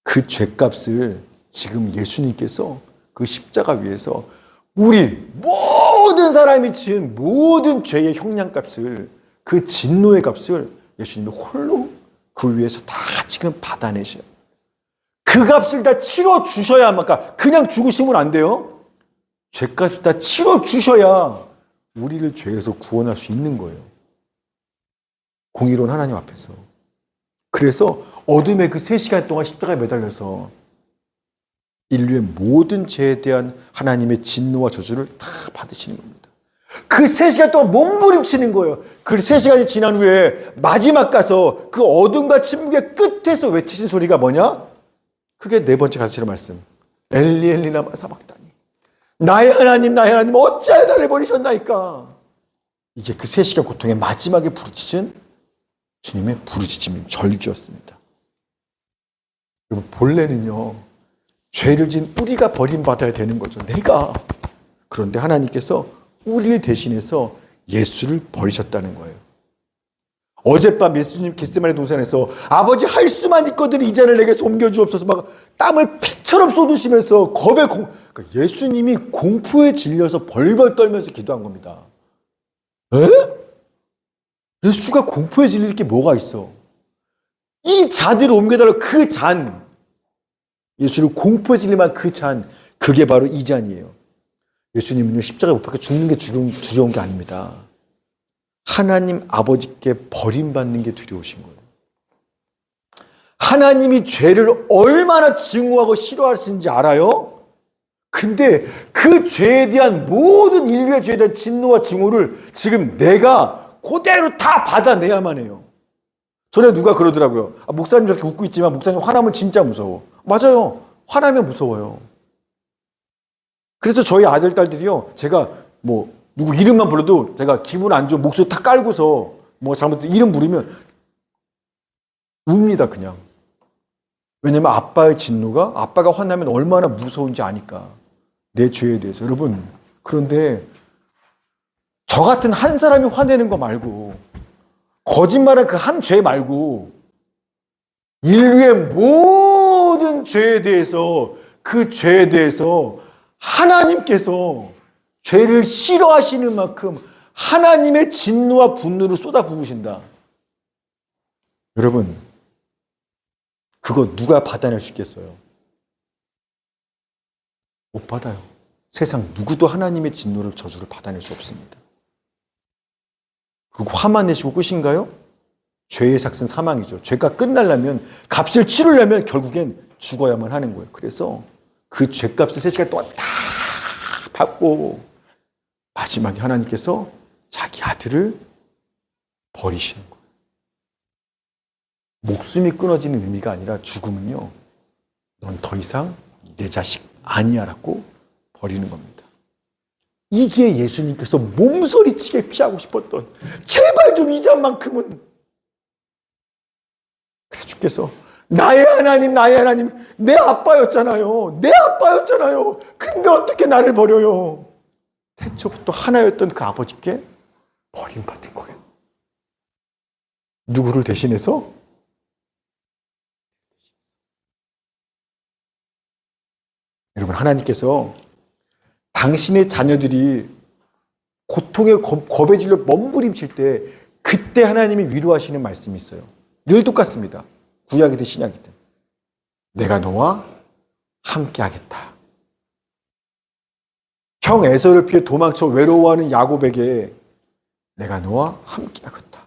그 죄값을 지금 예수님께서 그 십자가 위에서 우리 모든 사람이 지은 모든 죄의 형량값을 그 진노의 값을 예수님이 홀로 그 위에서 다 지금 받아내셔요. 그 값을 다 치러 주셔야만, 그러니까 그냥 죽으시면 안 돼요. 죄값을 다 치러주셔야 우리를 죄에서 구원할 수 있는 거예요. 공의로운 하나님 앞에서. 그래서 어둠의 그 3시간 동안 십자가에 매달려서 인류의 모든 죄에 대한 하나님의 진노와 저주를 다 받으시는 겁니다. 그 3시간 동안 몸부림치는 거예요. 그 3시간이 지난 후에 마지막 가서 그 어둠과 침묵의 끝에서 외치신 소리가 뭐냐? 그게 4번째 가르치는 말씀. 엘리 엘리 라마 사박다니. 나의 하나님 어찌하여 나를 버리셨나이까. 이게 그 3시간 고통의 마지막에 부르짖은 주님의 부르짖음, 절기였습니다. 여러분, 본래는요, 죄를 진 우리가 버림받아야 되는 거죠. 내가. 그런데 하나님께서 우리를 대신해서 예수를 버리셨다는 거예요. 어젯밤 예수님 겟세마네 동산에서 아버지 할 수만 있거든 이 잔을 내게서 옮겨주옵소서 막 땀을 피처럼 쏟으시면서 그러니까 예수님이 공포에 질려서 벌벌 떨면서 기도한 겁니다. 에? 예수가 공포에 질릴 게 뭐가 있어? 이 잔을 옮겨달라고 그 잔, 예수를 공포에 질리만 그 잔, 그게 바로 이 잔이에요. 예수님은요, 십자가에 못 박혀 죽는 게 두려운 게 아닙니다. 하나님 아버지께 버림받는 게 두려우신 거예요. 하나님이 죄를 얼마나 증오하고 싫어하시는지 알아요? 근데 그 죄에 대한 모든 인류의 죄에 대한 진노와 증오를 지금 내가 그대로 다 받아내야만 해요. 전에 누가 그러더라고요. 목사님 저렇게 웃고 있지만 목사님 화나면 진짜 무서워. 맞아요. 화나면 무서워요. 그래서 저희 아들, 딸들이요. 제가 누구 이름만 불러도 제가 기분 안 좋은 목소리 다 깔고서 잘못 이름 부르면 웁니다, 그냥. 왜냐면 아빠의 진노가 아빠가 화나면 얼마나 무서운지 아니까. 내 죄에 대해서. 여러분, 그런데 저 같은 한 사람이 화내는 거 말고 거짓말한 그 한 죄 말고 인류의 모든 죄에 대해서 그 죄에 대해서 하나님께서 죄를 싫어하시는 만큼 하나님의 진노와 분노를 쏟아부으신다. 여러분, 그거 누가 받아낼 수 있겠어요? 못 받아요. 세상 누구도 하나님의 진노를 저주를 받아낼 수 없습니다. 그리고 화만 내시고 끝인가요? 죄의 삭은 사망이죠. 죄가 끝나려면 값을 치르려면 결국엔 죽어야만 하는 거예요. 그래서 그 죄값을 3시간 동안 다 받고 마지막에 하나님께서 자기 아들을 버리시는 거예요. 목숨이 끊어지는 의미가 아니라 죽음은요, 넌 더 이상 내 자식 아니야라고 버리는 겁니다. 이게 예수님께서 몸서리치게 피하고 싶었던, 제발 좀 이 잔만큼은. 그래 주께서 나의 하나님 내 아빠였잖아요. 근데 어떻게 나를 버려요? 태초부터 하나였던 그 아버지께 버림받은 거예요. 누구를 대신해서? 여러분, 하나님께서 당신의 자녀들이 고통의 겁에 질려 몸부림칠 때 그때 하나님이 위로하시는 말씀이 있어요. 늘 똑같습니다. 구약이든 신약이든. 내가 너와 함께하겠다. 형 에서를 피해 도망쳐 외로워하는 야곱에게 내가 너와 함께하겠다.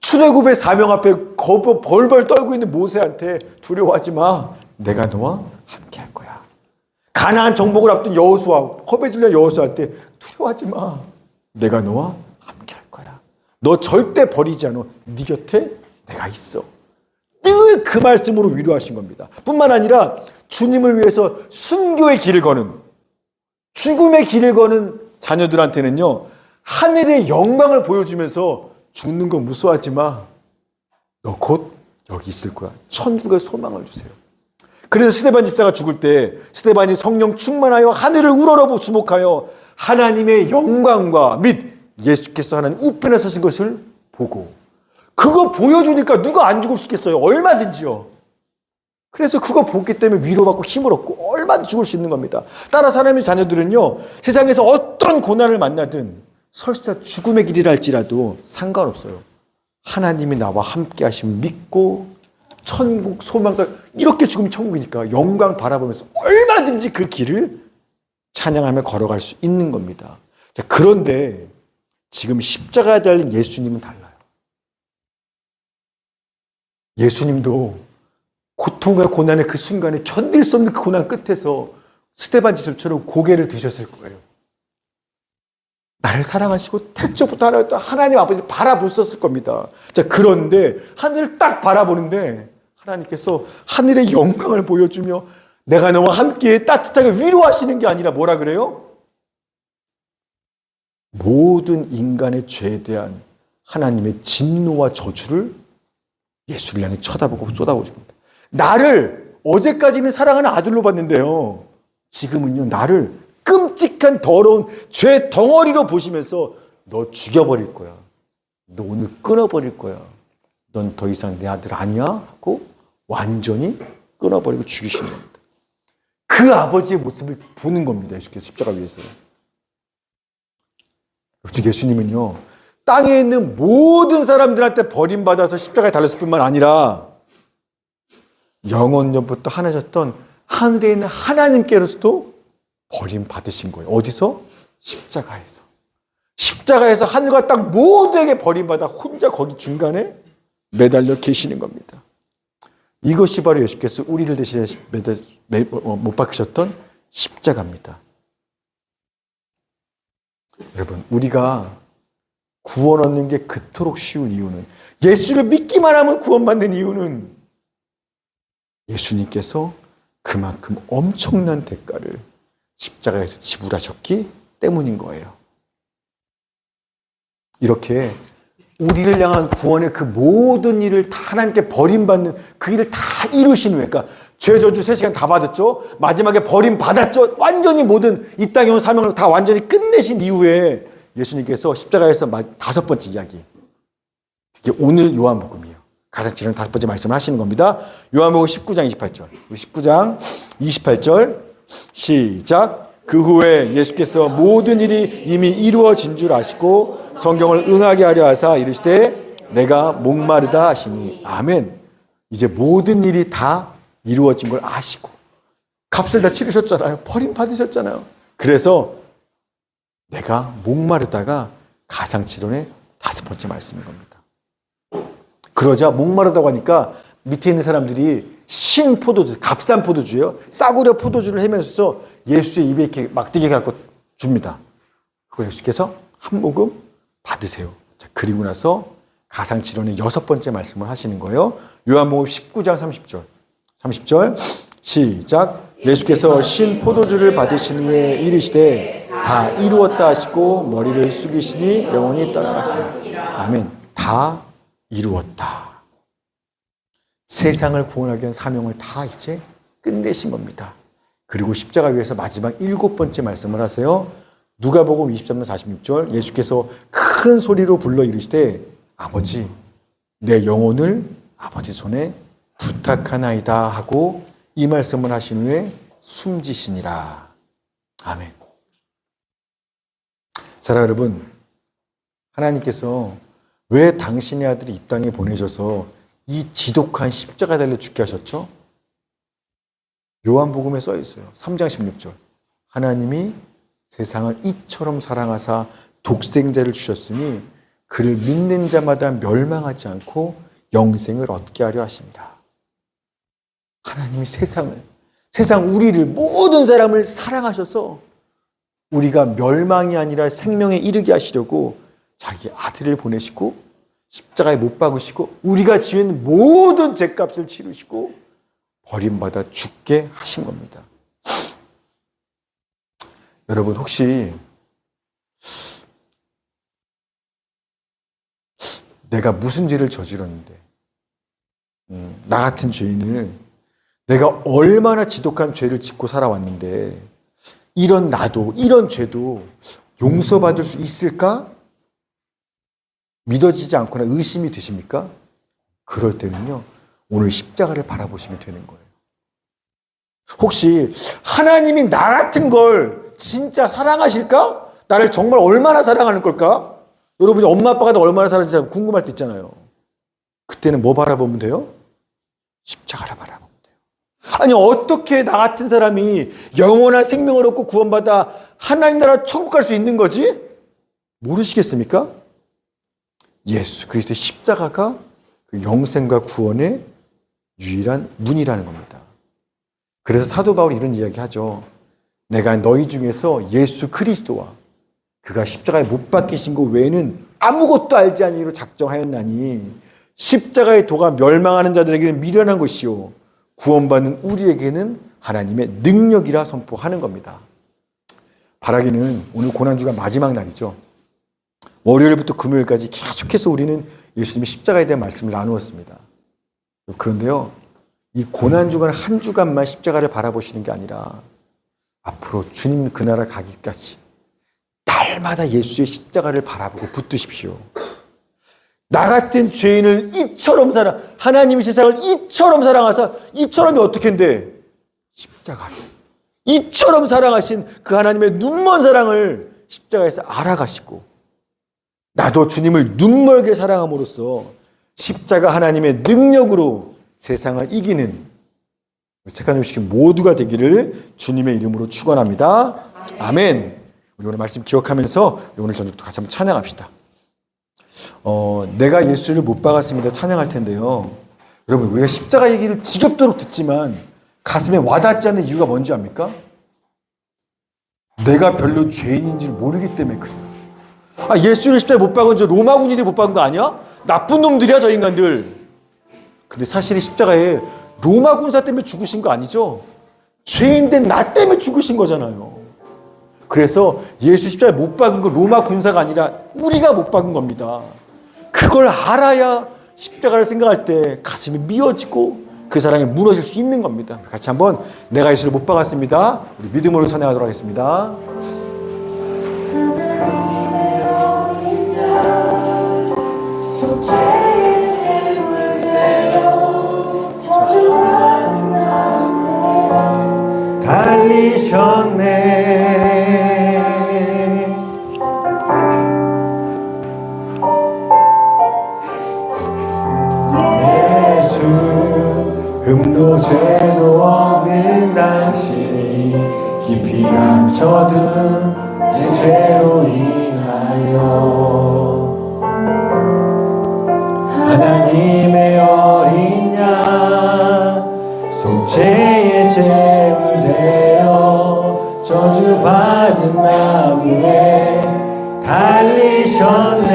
출애굽의 사명 앞에 벌벌 떨고 있는 모세한테 두려워하지 마. 내가 너와 함께할 거야. 가나안 정복을 앞둔 여호수아, 겁에 질려 여호수아한테 두려워하지 마. 내가 너와 함께할 거야. 너 절대 버리지 않아. 네 곁에 내가 있어. 늘 그 말씀으로 위로하신 겁니다. 뿐만 아니라 주님을 위해서 순교의 길을 거는, 죽음의 길을 거는 자녀들한테는요, 하늘의 영광을 보여주면서 죽는 거 무서워하지 마. 너 곧 여기 있을 거야. 천국의 소망을 주세요. 그래서 스데반 집사가 죽을 때 스데반이 성령 충만하여 하늘을 우러러 주목하여 하나님의 영광과 및 예수께서 하나님 우편에 서신 것을 보고, 그거 보여주니까 누가 안 죽을 수 있겠어요? 얼마든지요. 그래서 그거 보기 때문에 위로받고 힘을 얻고 얼마든지 죽을 수 있는 겁니다. 따라서 하나님의 자녀들은요, 세상에서 어떤 고난을 만나든 설사 죽음의 길이라 할지라도 상관없어요. 하나님이 나와 함께 하심을 믿고 천국 소망과, 이렇게 죽으면 천국이니까 영광 바라보면서 얼마든지 그 길을 찬양하며 걸어갈 수 있는 겁니다. 자, 그런데 지금 십자가에 달린 예수님은 달라요. 예수님도 고통과 고난의 그 순간에 견딜 수 없는 그 고난 끝에서 스데반 지술처럼 고개를 드셨을 거예요. 나를 사랑하시고 태초부터 하나였던 하나님 아버지를 바라보셨을 겁니다. 자, 그런데 하늘을 딱 바라보는데 하나님께서 하늘의 영광을 보여주며 내가 너와 함께 따뜻하게 위로하시는 게 아니라 뭐라 그래요? 모든 인간의 죄에 대한 하나님의 진노와 저주를 예수를 향해 쳐다보고 쏟아부어줍니다. 나를 어제까지는 사랑하는 아들로 봤는데요, 지금은요 나를 끔찍한 더러운 죄 덩어리로 보시면서 너 죽여버릴 거야. 너 오늘 끊어버릴 거야. 넌 더 이상 내 아들 아니야? 하고 완전히 끊어버리고 죽이시는 겁니다. 그 아버지의 모습을 보는 겁니다. 예수께서 십자가 위에서. 즉 예수님은요 땅에 있는 모든 사람들한테 버림받아서 십자가에 달렸을 뿐만 아니라 영원전부터 하나셨던 하늘에 있는 하나님께로서도 버림받으신 거예요. 어디서? 십자가에서. 십자가에서 하늘과 땅 모두에게 버림받아 혼자 거기 중간에 매달려 계시는 겁니다. 이것이 바로 예수께서 우리를 대신해 못 박히셨던 십자가입니다. 여러분, 우리가 구원 얻는 게 그토록 쉬운 이유는, 예수를 믿기만 하면 구원받는 이유는 예수님께서 그만큼 엄청난 대가를 십자가에서 지불하셨기 때문인 거예요. 이렇게 우리를 향한 구원의 그 모든 일을 다 하나님께 버림받는 그 일을 다 이루신 후에, 그러니까 죄 저주 3시간 다 받았죠. 마지막에 버림받았죠. 완전히 모든 이 땅에 온 사명을 다 완전히 끝내신 이후에 예수님께서 십자가에서 5번째 이야기, 이게 오늘 요한복음이에요. 가상치료는 5번째 말씀을 하시는 겁니다. 요한복음 19장 28절. 19장 28절 시작. 그 후에 예수께서 모든 일이 이미 이루어진 줄 아시고 성경을 응하게 하려 하사 이르시되 내가 목마르다 하시니. 아멘. 이제 모든 일이 다 이루어진 걸 아시고 값을 다 치르셨잖아요. 버림받으셨잖아요. 그래서 내가 목마르다가 가상치론의 5번째 말씀인 겁니다. 그러자 목마르다고 하니까 밑에 있는 사람들이 신 포도주, 값싼 포도주예요. 싸구려 포도주를 헤매면서 예수의 입에 이렇게 막대기 갖고 줍니다. 그걸 예수께서 한 모금 받으세요. 자, 그리고 나서 가상치론의 6번째 말씀을 하시는 거예요. 요한복음 19장 30절. 30절 시작. 예수께서 신 포도주를 받으신 후에 이르시되 다 이루었다 하시고 머리를 숙이시니 영혼이 떠나갔습니다. 아멘. 다 이루었다. 세상을 구원하기 위한 사명을 다 이제 끝내신 겁니다. 그리고 십자가 위에서 마지막 7번째 말씀을 하세요. 누가복음 23장 46절. 예수께서 큰 소리로 불러 이르시되 아버지 내 영혼을 아버지 손에 부탁하나이다 하고 이 말씀을 하신 후에 숨지시니라. 아멘. 사랑하는 여러분, 하나님께서 왜 당신의 아들이 이 땅에 보내셔서 이 지독한 십자가 달려 죽게 하셨죠? 요한복음에 써 있어요. 3장 16절. 하나님이 세상을 이처럼 사랑하사 독생자를 주셨으니 그를 믿는 자마다 멸망하지 않고 영생을 얻게 하려 하십니다. 하나님이 세상 우리를, 모든 사람을 사랑하셔서 우리가 멸망이 아니라 생명에 이르게 하시려고 자기 아들을 보내시고 십자가에 못 박으시고 우리가 지은 모든 죄값을 치르시고 버림받아 죽게 하신 겁니다. 여러분, 혹시 내가 무슨 죄를 저질렀는데 나 같은 죄인을, 내가 얼마나 지독한 죄를 짓고 살아왔는데 이런 나도, 이런 죄도 용서받을 수 있을까? 믿어지지 않거나 의심이 드십니까? 그럴 때는요, 오늘 십자가를 바라보시면 되는 거예요. 혹시 하나님이 나 같은 걸 진짜 사랑하실까? 나를 정말 얼마나 사랑하는 걸까? 여러분이 엄마 아빠가 나 얼마나 사랑하는지 궁금할 때 있잖아요. 그때는 뭐 바라보면 돼요? 십자가를 바라보면 돼요. 아니 어떻게 나 같은 사람이 영원한 생명을 얻고 구원받아 하나님 나라 천국 갈 수 있는 거지? 모르시겠습니까? 예수 그리스도의 십자가가 그 영생과 구원의 유일한 문이라는 겁니다. 그래서 사도 바울이 이런 이야기 하죠. 내가 너희 중에서 예수 그리스도와 그가 십자가에 못 박히신 것 외에는 아무것도 알지 아니로 작정하였나니 십자가의 도가 멸망하는 자들에게는 미련한 것이요 구원받는 우리에게는 하나님의 능력이라 선포하는 겁니다. 바라기는 오늘 고난주가 마지막 날이죠. 월요일부터 금요일까지 계속해서 우리는 예수님의 십자가에 대한 말씀을 나누었습니다. 그런데요, 이 고난주간 한 주간만 십자가를 바라보시는 게 아니라 앞으로 주님 그 나라 가기까지 날마다 예수의 십자가를 바라보고 붙드십시오. 나 같은 죄인을 이처럼 하나님이 세상을 이처럼 사랑하사, 이처럼이 어떻게 한대? 십자가로. 이처럼 사랑하신 그 하나님의 눈먼 사랑을 십자가에서 알아가시고, 나도 주님을 눈멀게 사랑함으로써 십자가 하나님의 능력으로 세상을 이기는 착한 유식인 모두가 되기를 주님의 이름으로 축원합니다. 아멘. 우리 오늘 말씀 기억하면서 오늘 저녁도 같이 한번 찬양합시다. 내가 예수를 못 박았습니다. 찬양할 텐데요. 여러분, 우리가 십자가 얘기를 지겹도록 듣지만 가슴에 와닿지 않는 이유가 뭔지 압니까? 내가 별로 죄인인지를 모르기 때문에 그래요. 예수를 십자가에 못 박은 저 로마 군인들이 못 박은 거 아니야? 나쁜 놈들이야, 저 인간들. 근데 사실 십자가에 로마 군사 때문에 죽으신 거 아니죠? 죄인된 나 때문에 죽으신 거잖아요. 그래서 예수 십자가에 못 박은 거 로마 군사가 아니라 우리가 못 박은 겁니다. 그걸 알아야 십자가를 생각할 때 가슴이 미어지고 그 사랑이 무너질 수 있는 겁니다. 같이 한번 내가 예수를 못 박았습니다. 우리 믿음으로 찬양하도록 하겠습니다. 달리셨네. 예수 흠도 죄도 없는 당신이 깊이 감춰둔 내 죄로 인하여 하나님의 어린 양 속죄의 제물 되어 저주받은 나무에 달리셨네.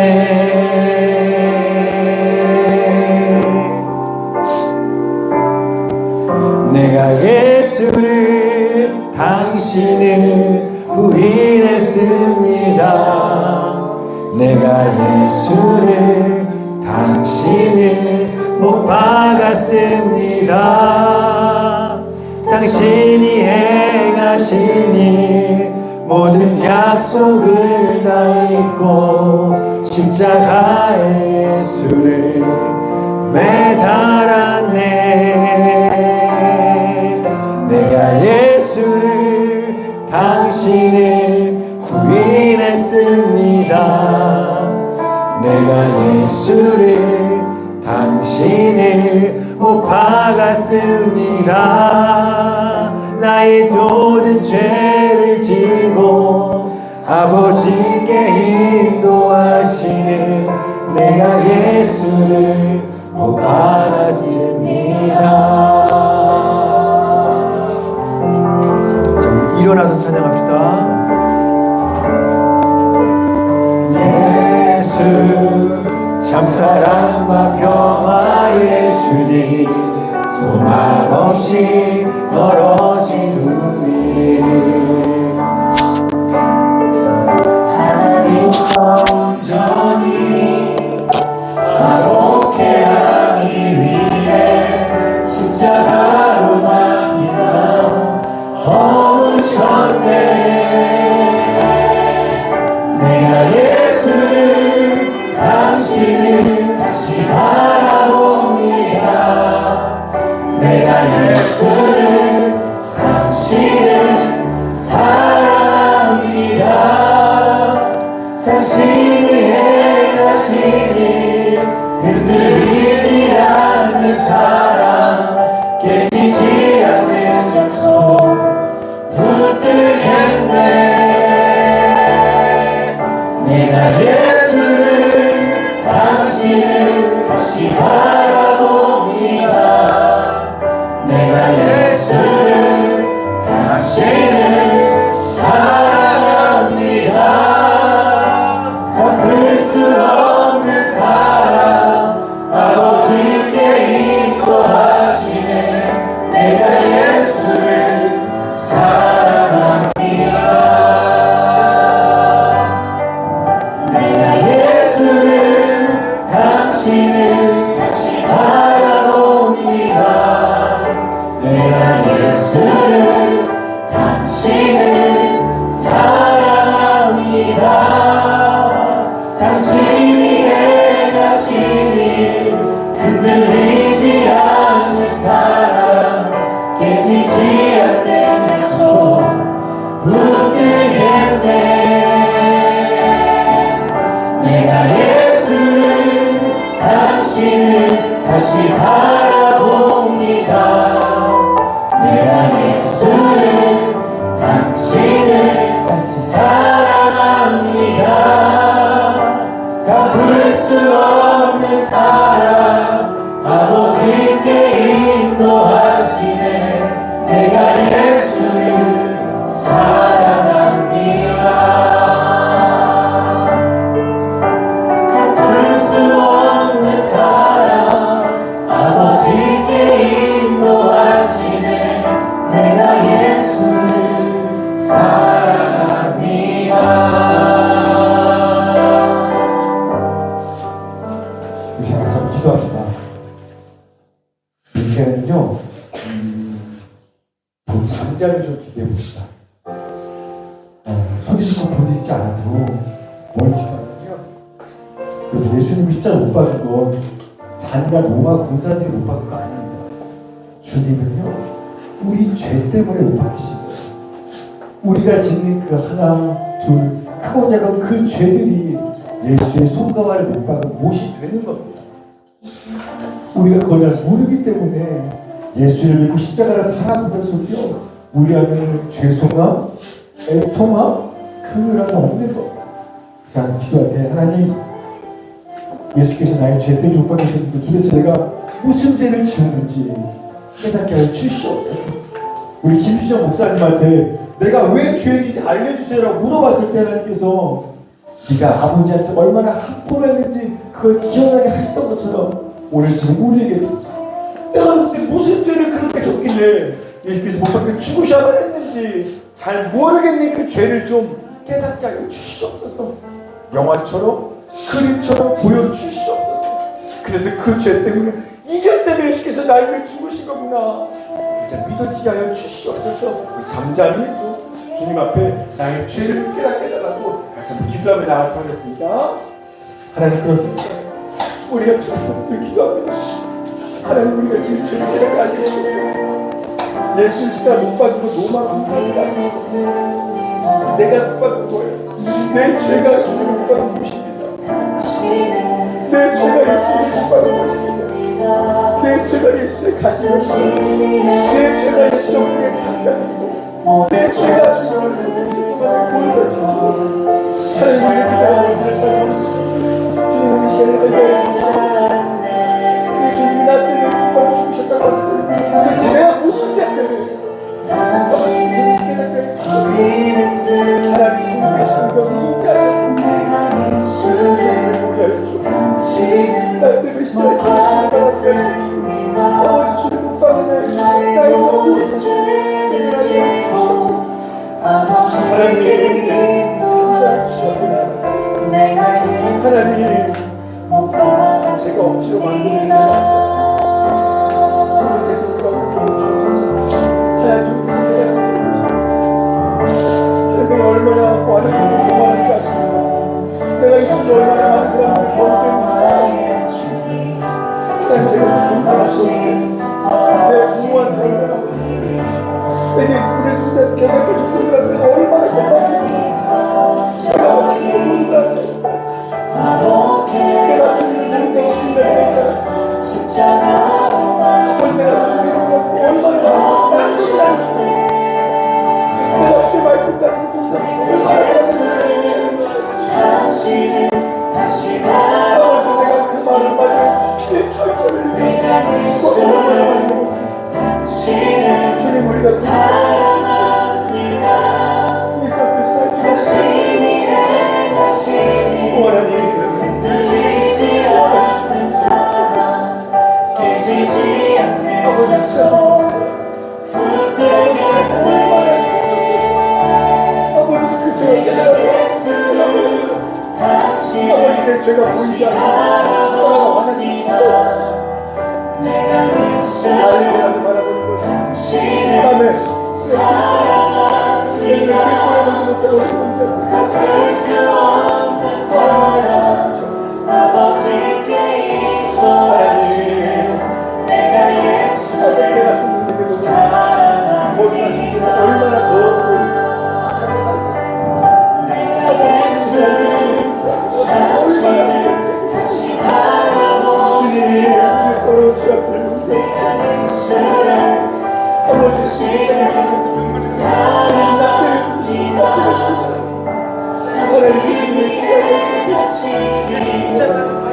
내가 예수를 당신을 부인했습니다. 내가 예수를 당신을 못 박았습니다. 당신이 행하신 일 모든 약속을 다 잊고 십자가에 예수를 매달았네. 내가 예수를 당신을 부인했습니다. 내가 예수를 당신을 못 박았습니다. 나의 모든 죄를 지고 아버지께 인도하시는 내가 예수를 못 박았습니다. 자, 일어나서 찬양합시다. 예수 참 사랑과 평화의 주님 소망 없이 멀어진 우리 하나님과 온전히 화목해 하기 위해 십자가로 막히나 허무셨네. 내가 예수를 당신을 다시 바라봅니다. 내가 예수를 당신을 내가 예수를 당신을 다시 바라봅니다. 내가 예수를 당신을 사랑합니다. 갚을 수 없는 사랑 아버지께 인도하시네. 내가 예수를 사랑합니다. 내가 예수를 당신을 다시 바라봅니다. 내가 예수를 당신을 사랑합니다. 당신이 행하신 일 흔들리지 않는 사랑 깨지지 않는 약속 붙들겠네. 내가 예수를 당신을 다시 바라봅니다. 내가 예수를 당신을 다시 사랑합니다. 갚을 수 없는 사랑 아버지께 인도하시네. 내가 예수를 사랑합니다. 갚을 수 없는 사랑 아버지께 인도하시네. 내가 예수를 사랑합니다. 우리 항상 기도합시다. 이 시간은요, 좀 잠자리 좀 기대해 봅시다. 소리 듣고 부딪지 않아도 뭘 기도하냐면요, 여러분, 예수님이 십자가 못 박은 건 잔이나 로마 군사들이 못 박은 거 아닙니다. 주님은요, 우리 죄 때문에 못 박히신 거예요. 우리가 짓는 그 하나, 둘, 크고 작은 그 죄들이 예수의 손과 발을 못 박은 못이 되는 겁니다. 우리가 그걸 잘 모르기 때문에 예수를 믿고 십자가를 바라보면서도요, 우리 안에는 죄송함, 애통함, 그런 없는 겁니다. 자, 기도할 때 하나님, 예수께서 나의 죄 때문에 못 박히셨는데 도대체 내가 무슨 죄를 지었는지 깨닫게 하여 주시옵소서. 우리 김수정 목사님한테 내가 왜 죄인인지 알려주세요라고 물어봤을 때 하나님께서 네가 아버지한테 얼마나 합보했는지 그걸 기억나게 하셨던 것처럼 오늘 지금 우리에게 내가 무슨 죄를 그렇게 졌길래 예수께서 못 박혀 죽으셔야만 했는지 잘 모르겠니. 그 죄를 좀 깨닫게 하여 주시옵소서. 영화처럼 그림처럼 보여주시옵소서. 그래서 그 죄 때문에 이 죄 때문에 예수께서 나를 위해 죽으신 거구나 진짜 믿어지게 하여 주시옵소서. 우리 잠잠히 좀 주님 앞에 나의 죄를 깨닫게 해달라고 같이 한번 기도하며 나가도록 하겠습니다. 하나님, 그렇습니다. 우리가 주님을 기도합니다. 하나님, 우리가 지금 죄를 깨닫게 하시옵소서. 예수 진짜 못 받은 거 너무 감사합니다. 내가 못 받은 거예요. 내 죄가 주님을 못 받은 것입니다. 내 죄가 예수를 못 받은 것입니다. 내 죄가 예수의 가시입니다. 내 죄가 예수의 장장이고 내 죄가 주님을 보여주시고 하나님의 기도를 사용하시고 주님이 제일 알고 주님이 나 때문에 죽고 죽으셨다고 하는데 도대체 내가 무슨 죄 때문에 주님이 깨닫게 해주시고 하나님 주님의 신경이 임재하셨습니다. 주님을 보게 하여 주시고 나 때문에 십자가에 죽으시고 아버지 주님 못 박은 나의 모든 죄를 주시옵소서. 하나님, 하나님, 제가 억지로 만든 성령께서 우리가 그렇게 주옵소서. 하나님께서 내가 얼마나 고안하고 고마운지 아십니까? 내가 있어서 얼마나 많은 사람들을 범죄했는지 하나님, 제가 동생하시고 내 부모한테 얼마나 내게 우리 주사 내가 또 주님한테 얼마나 고마운지 내가 주님을 모른다는 내가 주님을 모른다고 생각했잖아. 십자가로 내가 주님을 모르고 얼마나 만족을 내가 주의 말씀 가지고 동생을 얼마나 내 죄가 보이지 않는 십자가가 원하시는 수가 하나님을 바라보는 것이 이 밤에 내 죄를 보여보지 못하고 갚을 수 없는 사랑 아버지께 인도하시는 내가 예수를 사랑합니다. 얼마나 더 악하게 살고 있습니다. 내가 예수를 다시 바라보니 주님 더러운 주 앞을 내가 예수를 아버지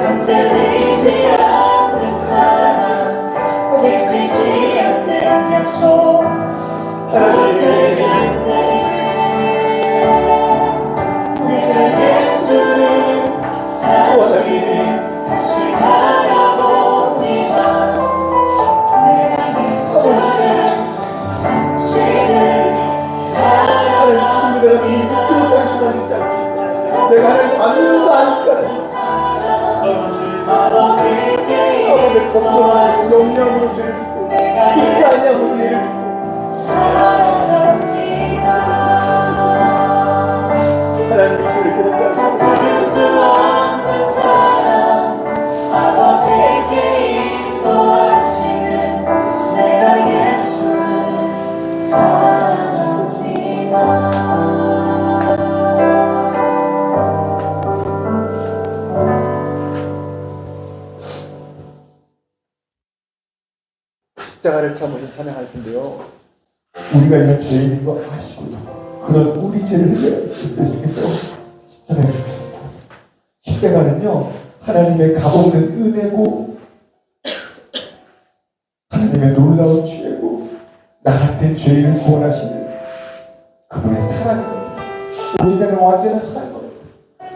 흔들리지 않는 사랑 깨지지 않는 약속 내가 예수를 다시 바라봅니다. 내가 예수를 당신을 사랑합니다. 내가 하나님 아무도 아니까 아버지께 아버지 걱정하고 영향으로 죄를 짓고 잊지 않냐고 예를 짓고 사랑합니다. 하나님의 죄를 깨닫게 하시고 갚을 수 없는 사랑 아버지께 인도하시는 내가 예수를 사랑합니다. 십자가를 참으신 찬양할 텐데요. 우리가 이런 죄인인 거 아시고 그런 우리 죄를 해결해 주께서 십자가에 죽으셨습니다. 십자가는요 하나님의 값없는 은혜고 하나님의 놀라운 죄고 나 같은 죄인을 구원하시는 그분의 사랑입니다. 오직하는 완전한 사랑입니다.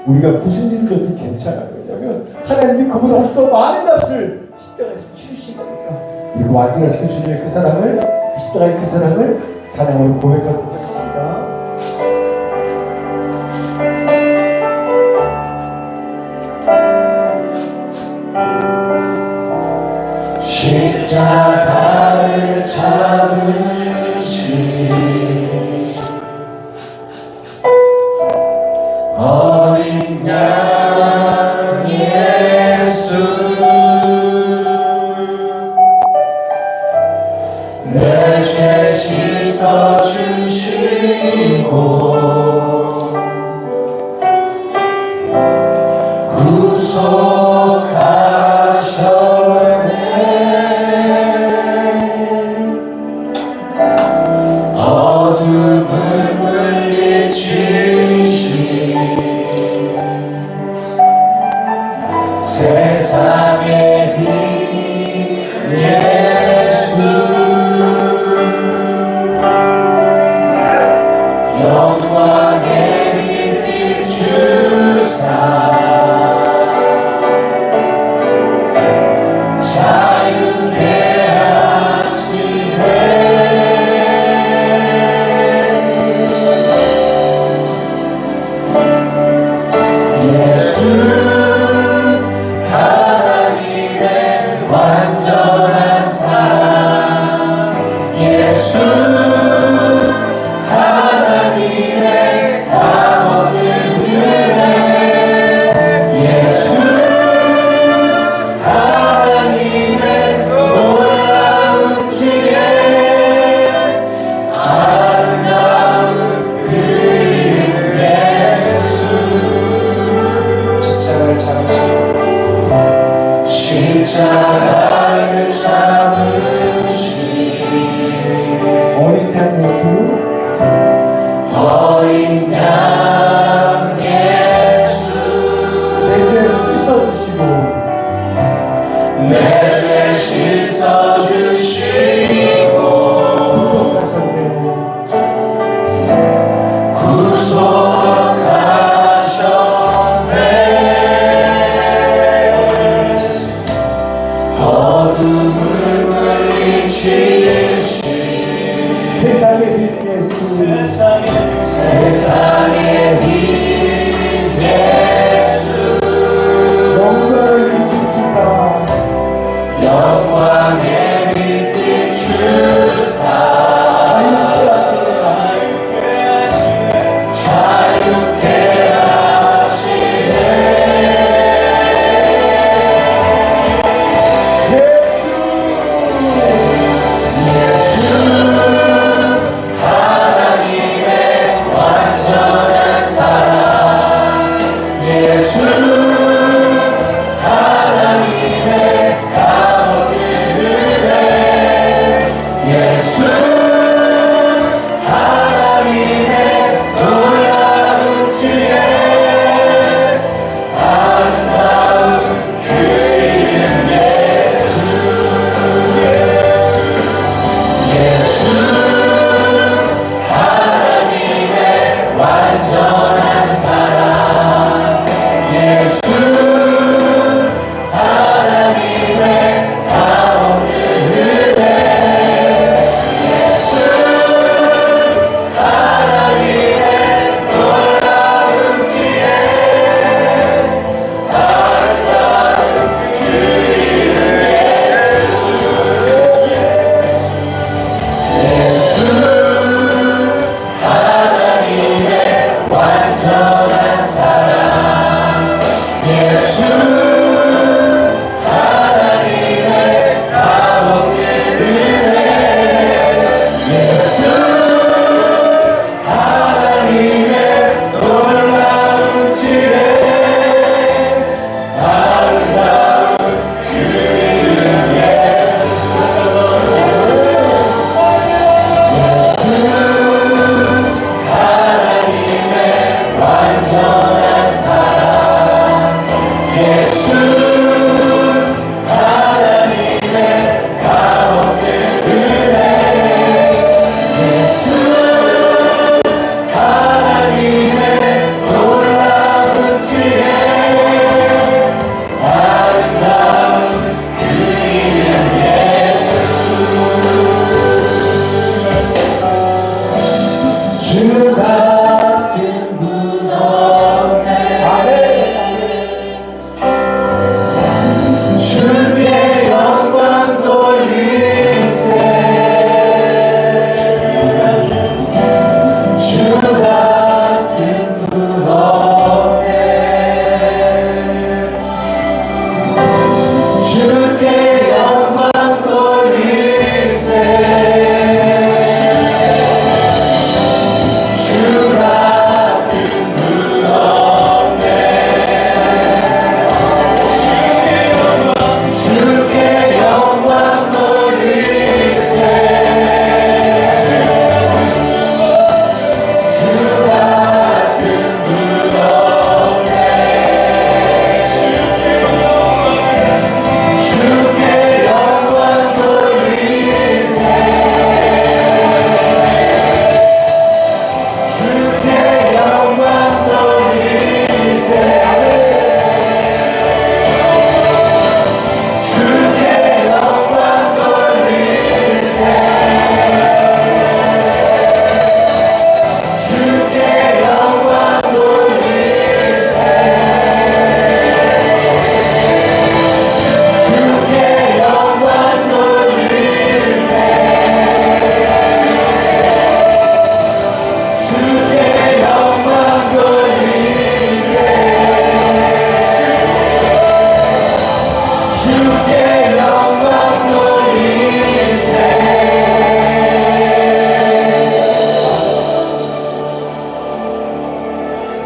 우리가 무슨 일을 해도 괜찮아요. 왜냐하면 하나님이 그보다 훨씬 더 많은 값을 십자가에서 치르신 거니까. 그리고 완전하신 주님의 그 사랑을 십자가의 그 사랑을 찬양으로 고백하도록 하겠습니다. 십자가를 잡으신 어린 양 예수 내 죄 씻어주시고 구속하셨네 어둠을 물리치신 세상의 빛 예수 영광의 빛 주사 자유케 하시네 예수 하나님의 완전한 사랑 예수 하나님의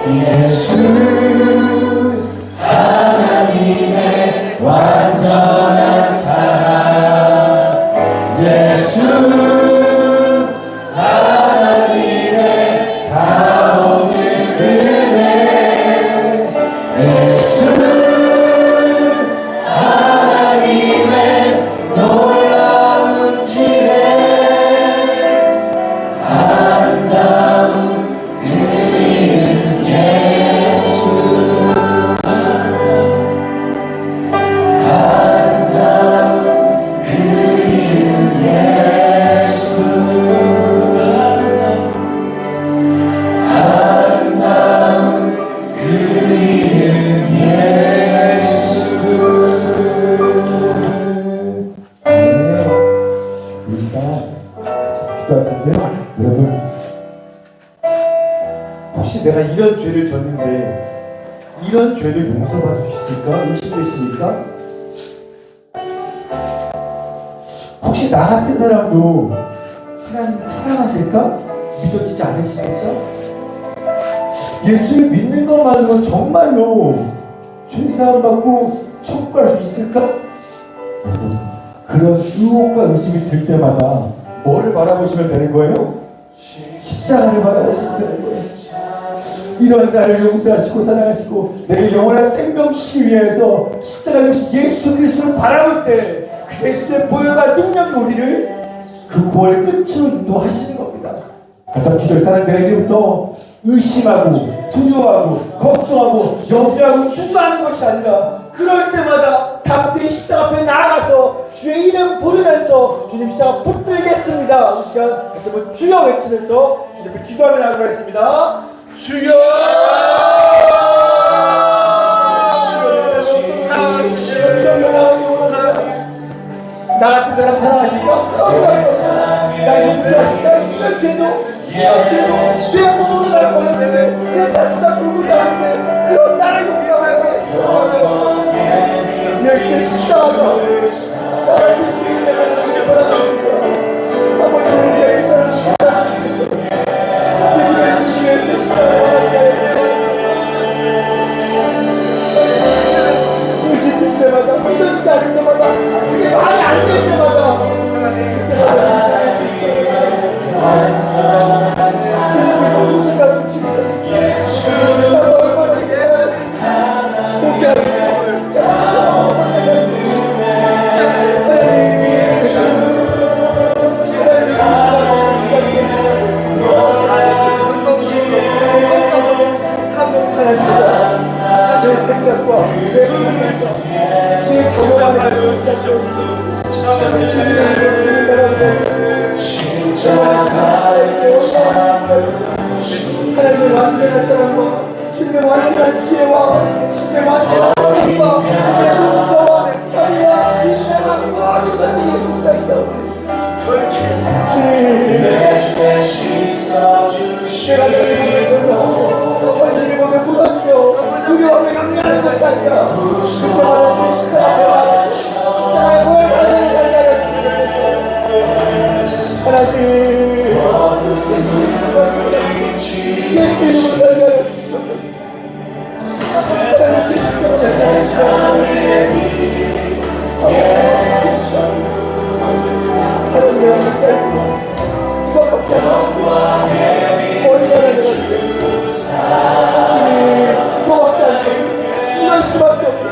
예수 하나님의 완전한 사랑 예수 하나님의 가없는 은혜 예수 하나님의 놀라운 지혜 아름다운 그 이름 예수 아름다운 그 이름 예수 아름다운 그 이름 예수 이 시간 기도할 텐데요. 여러분, 혹시 내가 이런 죄를 졌는데 이런 죄를 용서받을 수 있을까? 의심되십니까? 혹시 나 같은 사람도 하나님 사랑하실까? 믿어지지 않으시겠죠? 예수를 믿는 것만으로는 정말로 죄사함 받고 천국 갈 수 있을까? 여러분, 그런 의혹과 의심이 들 때마다 뭐를 바라보시면 되는 거예요? 십자가를 바라보시면 되는 거예요. 이런 나를 용서하시고 사랑하시고 내게 영원한 생명 주시기 위해서 십자가 주신 예수 그리스도를 바라볼 때 그 예수의 보혈과 능력이 우리를 그 구원의 끝으로 인도하시는 겁니다. 가장 기도를 사는 내가 이제부터 의심하고 두려워하고 걱정하고 염려하고 주저하는 것이 아니라 그럴 때마다 담대히 십자가 앞에 나아가서 주의 이름 부르면서 주님 십자가 붙들겠습니다. 이 시간 다시 한번 주여 외치면서 주님 앞에 기도하며 나가도록 하겠습니다. 주여! 나 같은 사람 사랑하실까? 나 용서하실까? 이런 죄도 내 몸으로 날 버렸는데 내 자식 다 돌보지 않는데 그런 나를 용서하게 내 십자가가 나를 주인 내가 용서합니다. 아버지를 위해 내 주의 십자가가 의심될 때마다 믿어지지 않을 때마다 그게 말이 안 될 때마다 주님께서 무슨 가슴 치우셨는지 나도 얼마나 내 생각과 내 의견과 내 경험을 하나님의 완전한 사랑과 주님의 완전한 지혜와 주님의 완전한 뜻과 내 용서와 자비와 인내와 모든 것들이 예수님과 있어 내가 너를 보면서 현실을 보며 무너지며 두려움에 강렬한 것이 아니라 그때마다 주의 십자가 십자가의 보혈 받는 살다가 주시옵소서 하나님 예수 이름으로 살다가 주시옵소서 하나님 주의 십자가 하나님 이것밖에 안 돼. 얼마나 내가 주님 이거밖에 안 돼. 이럴 수밖에 없네.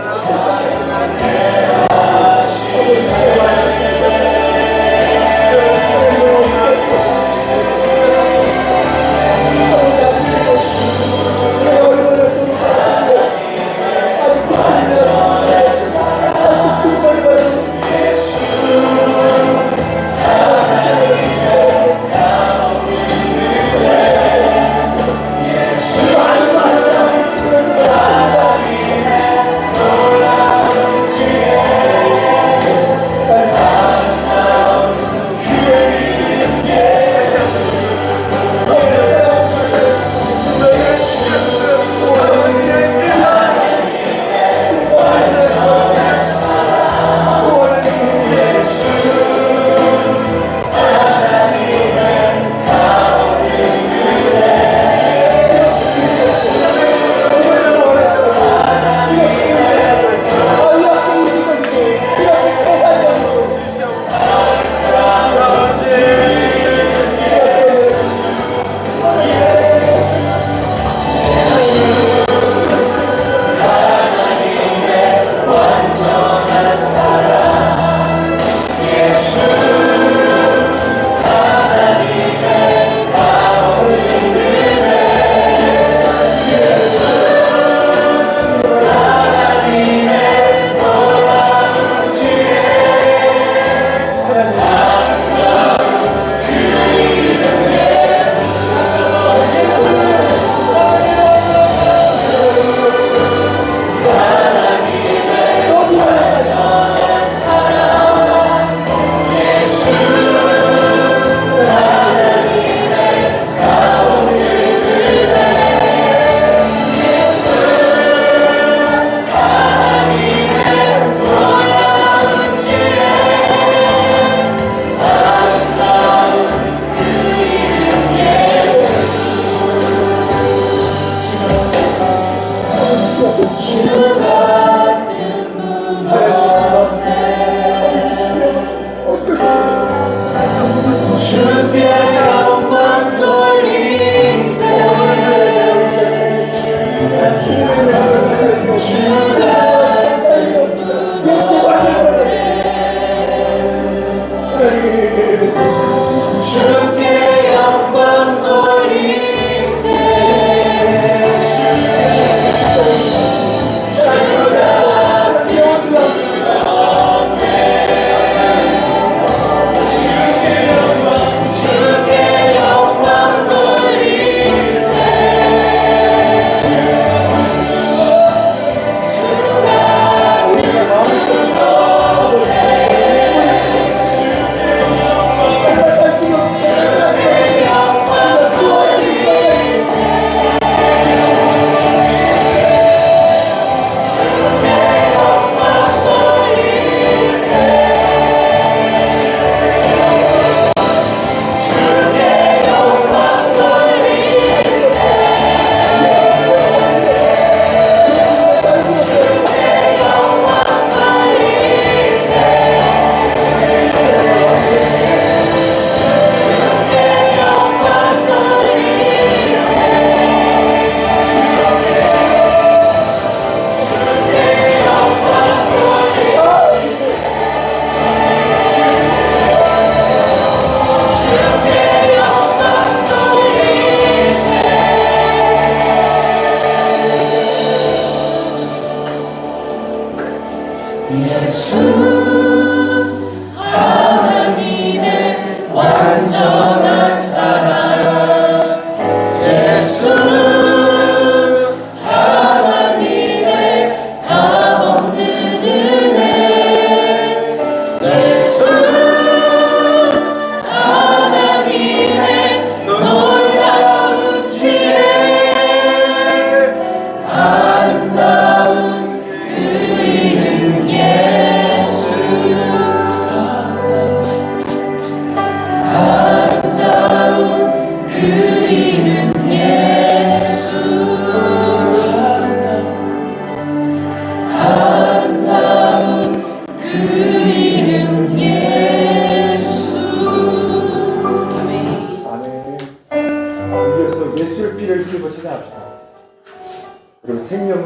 여러분 생명은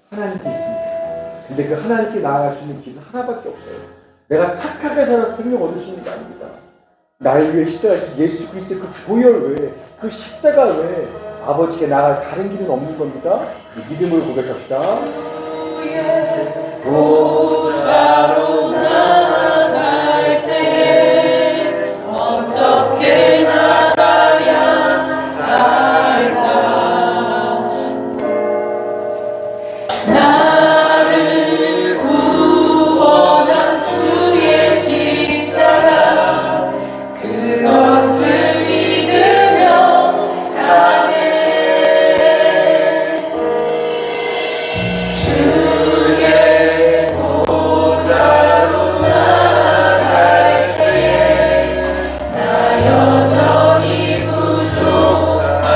하나님께 있습니다. 근데 그 하나님께 나아갈 수 있는 길은 하나밖에 없어요. 내가 착하게 살아서 생명 얻을 수 있는 게 아닙니다. 날 위해 십자가 예수 그리스도의 그 보혈 외에 그 십자가 외에 아버지께 나아갈 다른 길은 없는 겁니다. 믿음으로 고백합시다. 보좌로 나아갈 때 어떻게 나가야 할까? 나를 구원한 주의 십자가 그것을 믿으며 가네. 주의 보좌로 나아갈 때에 나 여전히 부족하나.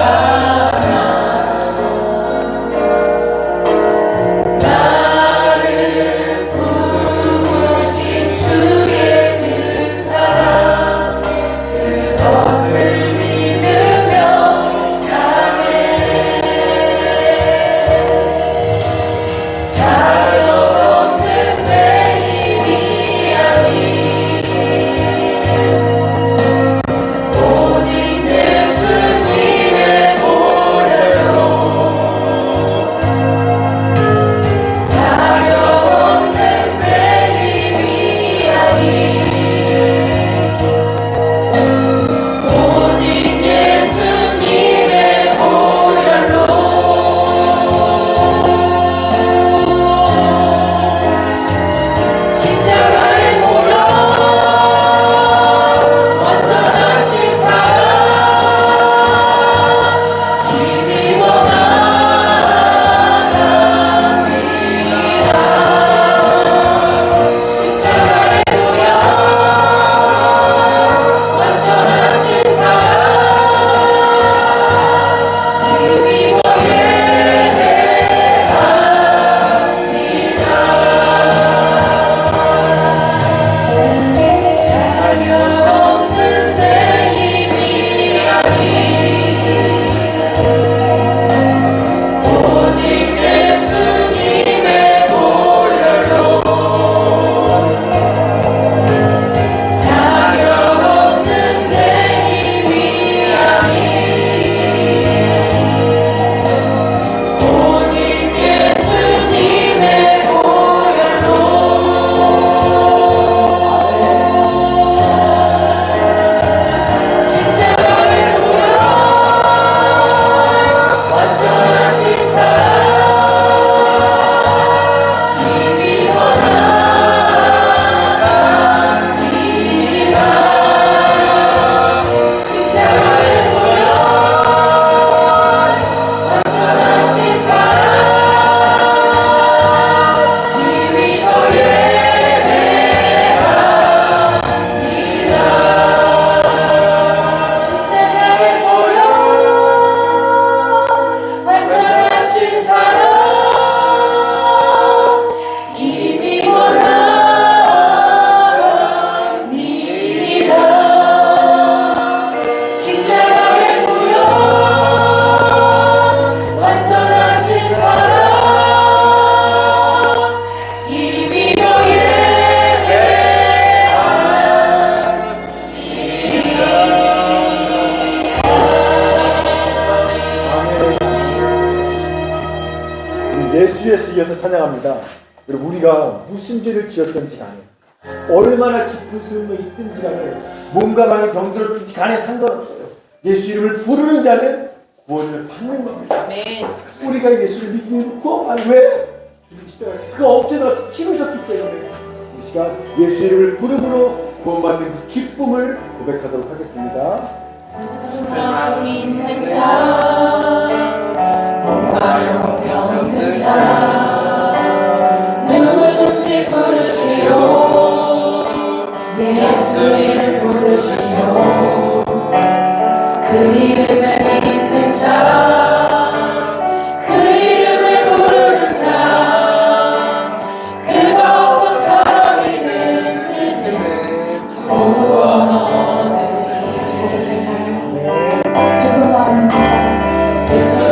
나를 부르신 주의 그 사랑 그것을 믿으며 가네. 자격 없는 내 힘이 아니 오직 예수님의 보혈로. 자격 없는 내 힘이 아니 오직 예수님의 보혈로. 십자가의 보혈 완전하신 사랑 이미 원하답니다. 십자가의 보혈 완전하신 사랑 이미 자격 없는 내 힘이 아니 오직 예수님의 보혈로. 자격 없는 내 힘이 아니 오직 예수님의 보혈로. 십자가의 보혈 완전하신 사랑 이미 원하답니다. 십자가의 보혈 완전하신 사랑 이미 더 예배합니다. 십자가의 보혈 완전하신 사랑 이미 원합니다. 십자가의 보혈 완전하신 사랑 이미 더 우리 예수 이어서 찬양합니다. 여러분 우리가 무슨 죄를 지었든지 간에 얼마나 깊은 슬픔에 있든지 간에 몸과 마음이 병들었든지 간에 상관없어요. 예수 이름을 부르는 자는 구원을 받는 겁니다. 우리가 예수를 믿고 구원받는 왜? 주님 십자가에서 그 엄청나게 치르셨기 때문에 이 시간 예수 이름을 부름으로 구원받는 그 기쁨을 고백하도록 하겠습니다. 사랑 있는 자 몸과 영 병든 자 누구든지 부르시오. 예수 이름 부르시오. 그 이름을 믿는 자, 그 이름을 부르는 자, 그가 어떤 사람이든 그는 구원 얻으리지. 슬픔 많은 그 사람 슬픔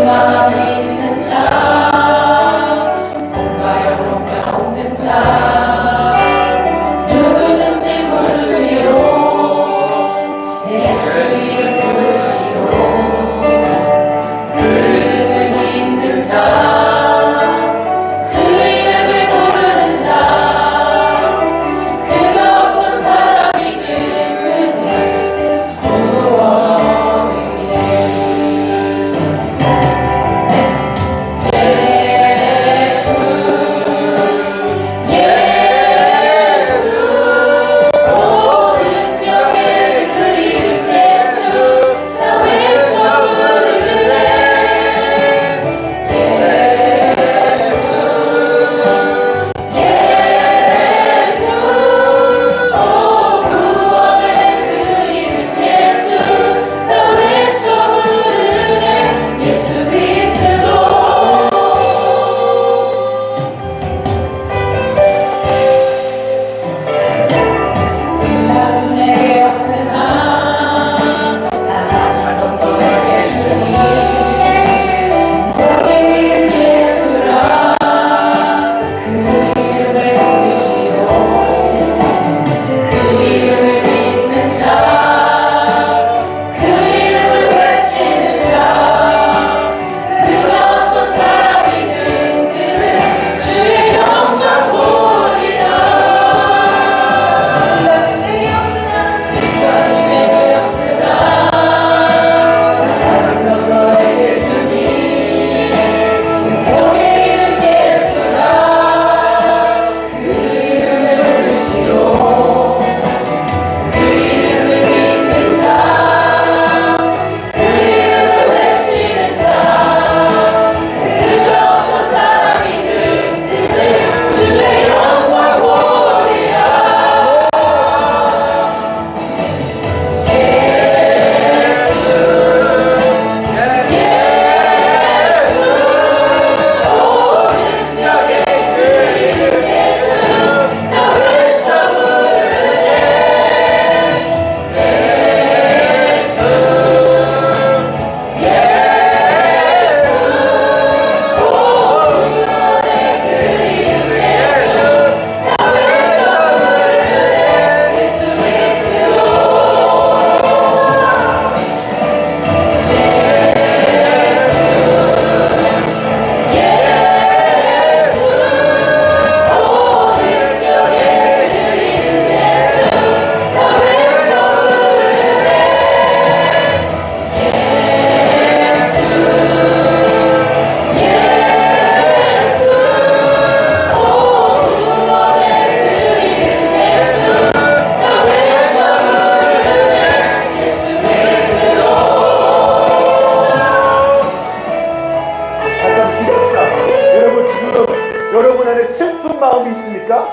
여러분 안에 슬픈 마음이 있습니까?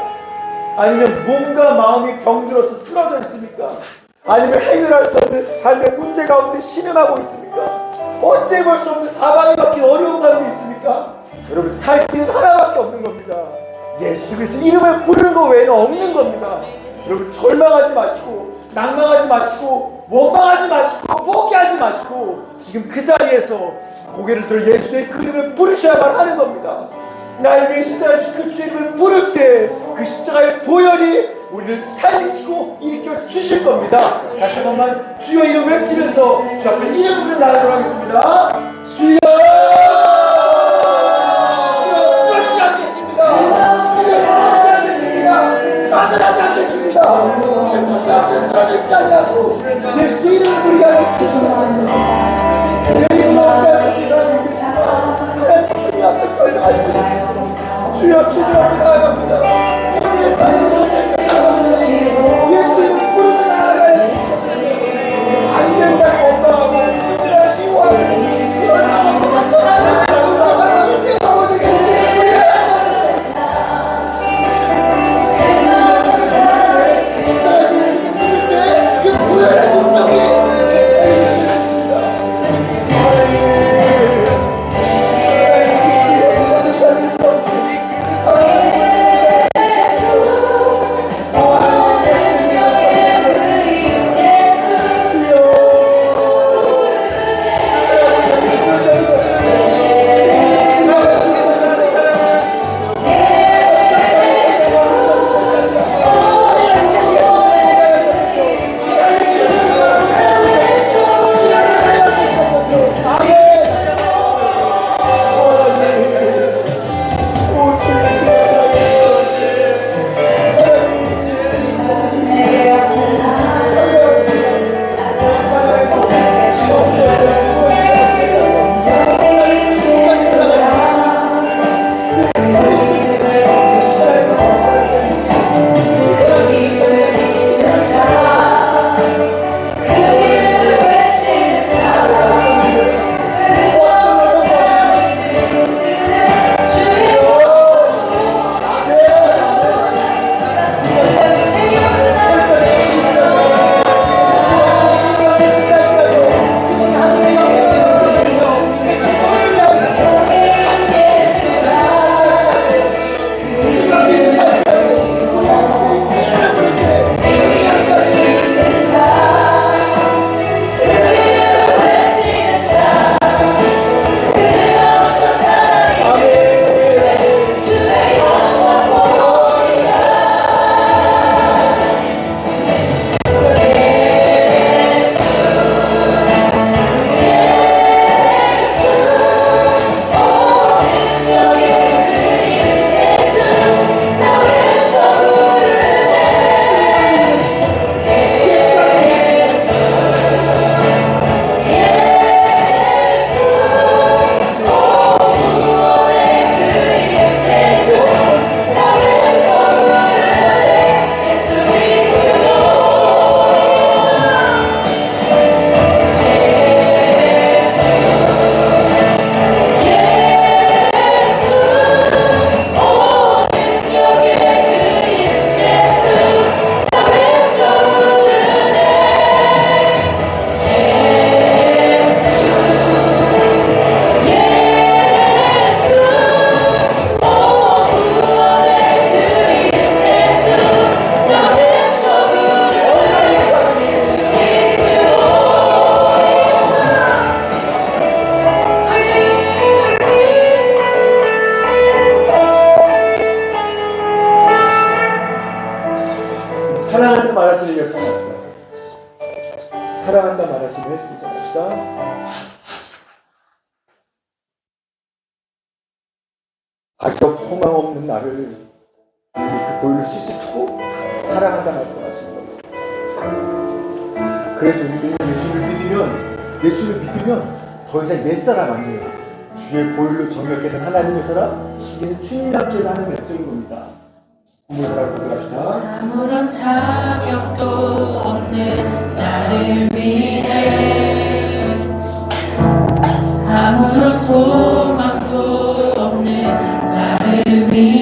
아니면 몸과 마음이 병들어서 쓰러져 있습니까? 아니면 해결할 수 없는 삶의 문제 가운데 신음하고 있습니까? 어째 볼 수 없는 사방이 막힌 어려운 감이 있습니까? 여러분, 살 길은 하나밖에 없는 겁니다. 예수 그리스도 이름을 부르는 것 외에는 없는 겁니다. 여러분, 절망하지 마시고 낭망하지 마시고 원망하지 마시고 포기하지 마시고 지금 그 자리에서 고개를 들어 예수의 그 이름을 부르셔야만 하는 겁니다. 나를 위해 십자가에 주신 그 주의 이름을 부를 때 그 십자가의 보혈이 우리를 살리시고 일으켜 주실 겁니다. 다시 한 번만 주여 이름 외치면서 주 앞에 이름 부르는 나가도록 하겠습니다. 주여! 쓰러지지 않겠습니다. 쓰러지지 않겠습니다. 좌절하지 않겠습니다. 슬픈 가운데 쓰러지지 않냐고 예수 이름을 부르게 하겠습니다. 내 이름을 하겠습니다. 하나님 주님 앞에 절망하시고 주여 주님 앞에 나아갑니다. 예수 이름을 부르며 나아가야 안 된다고 원망하고 문제를 미워하고 아버지 사랑한다 말하시는 예수 합시다. 사랑한다 말하시는 예수 합시다. 악역 소망 없는 나를 그 보혈로 씻으시고 사랑한다 말씀하시는 겁니다. 그래서 우리는 예수를 믿으면 더 이상 옛사람 아니에요. 주의 보혈로 정결케 된 하나님의 사람, 이제는 주님이 함께 하는 백성인 겁니다. 공부사랑 고백합시다. 아무런 자격도 없는 나를 위해 아무런 소망도 없는 나를 위해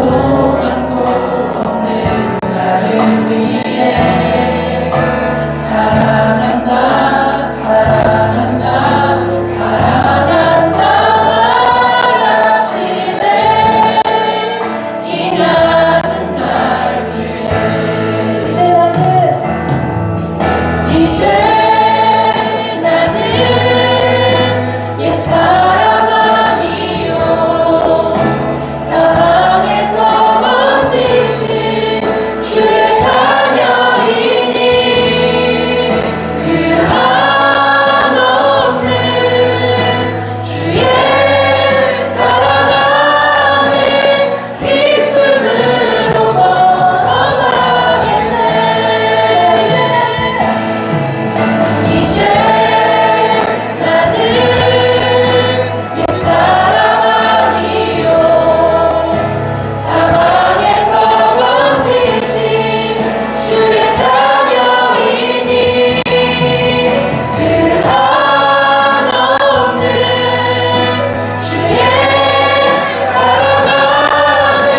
소망도 없는 나를 위해 사랑한다 사랑한다 사랑한다 말하시네 이 낮은 날 위해 이제 나는 옛사람 아니요 사랑에서 번지신 주의 자녀이니 그 한없는 주의 사랑 안에 기쁨으로 걸어가겠네 이제 나는 옛사람 아니요 사방에서 번지신 주의 자녀이니 그 한없는 주의 사랑 안에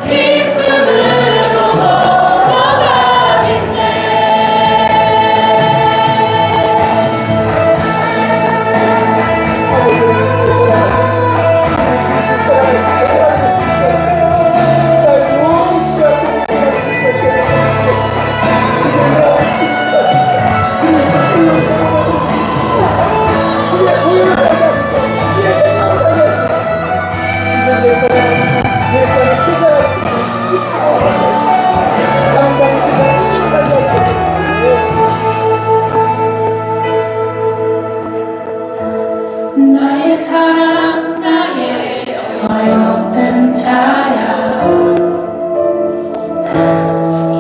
기쁨으로 걸어가겠네 나의 사랑 나의 어여쁜 자야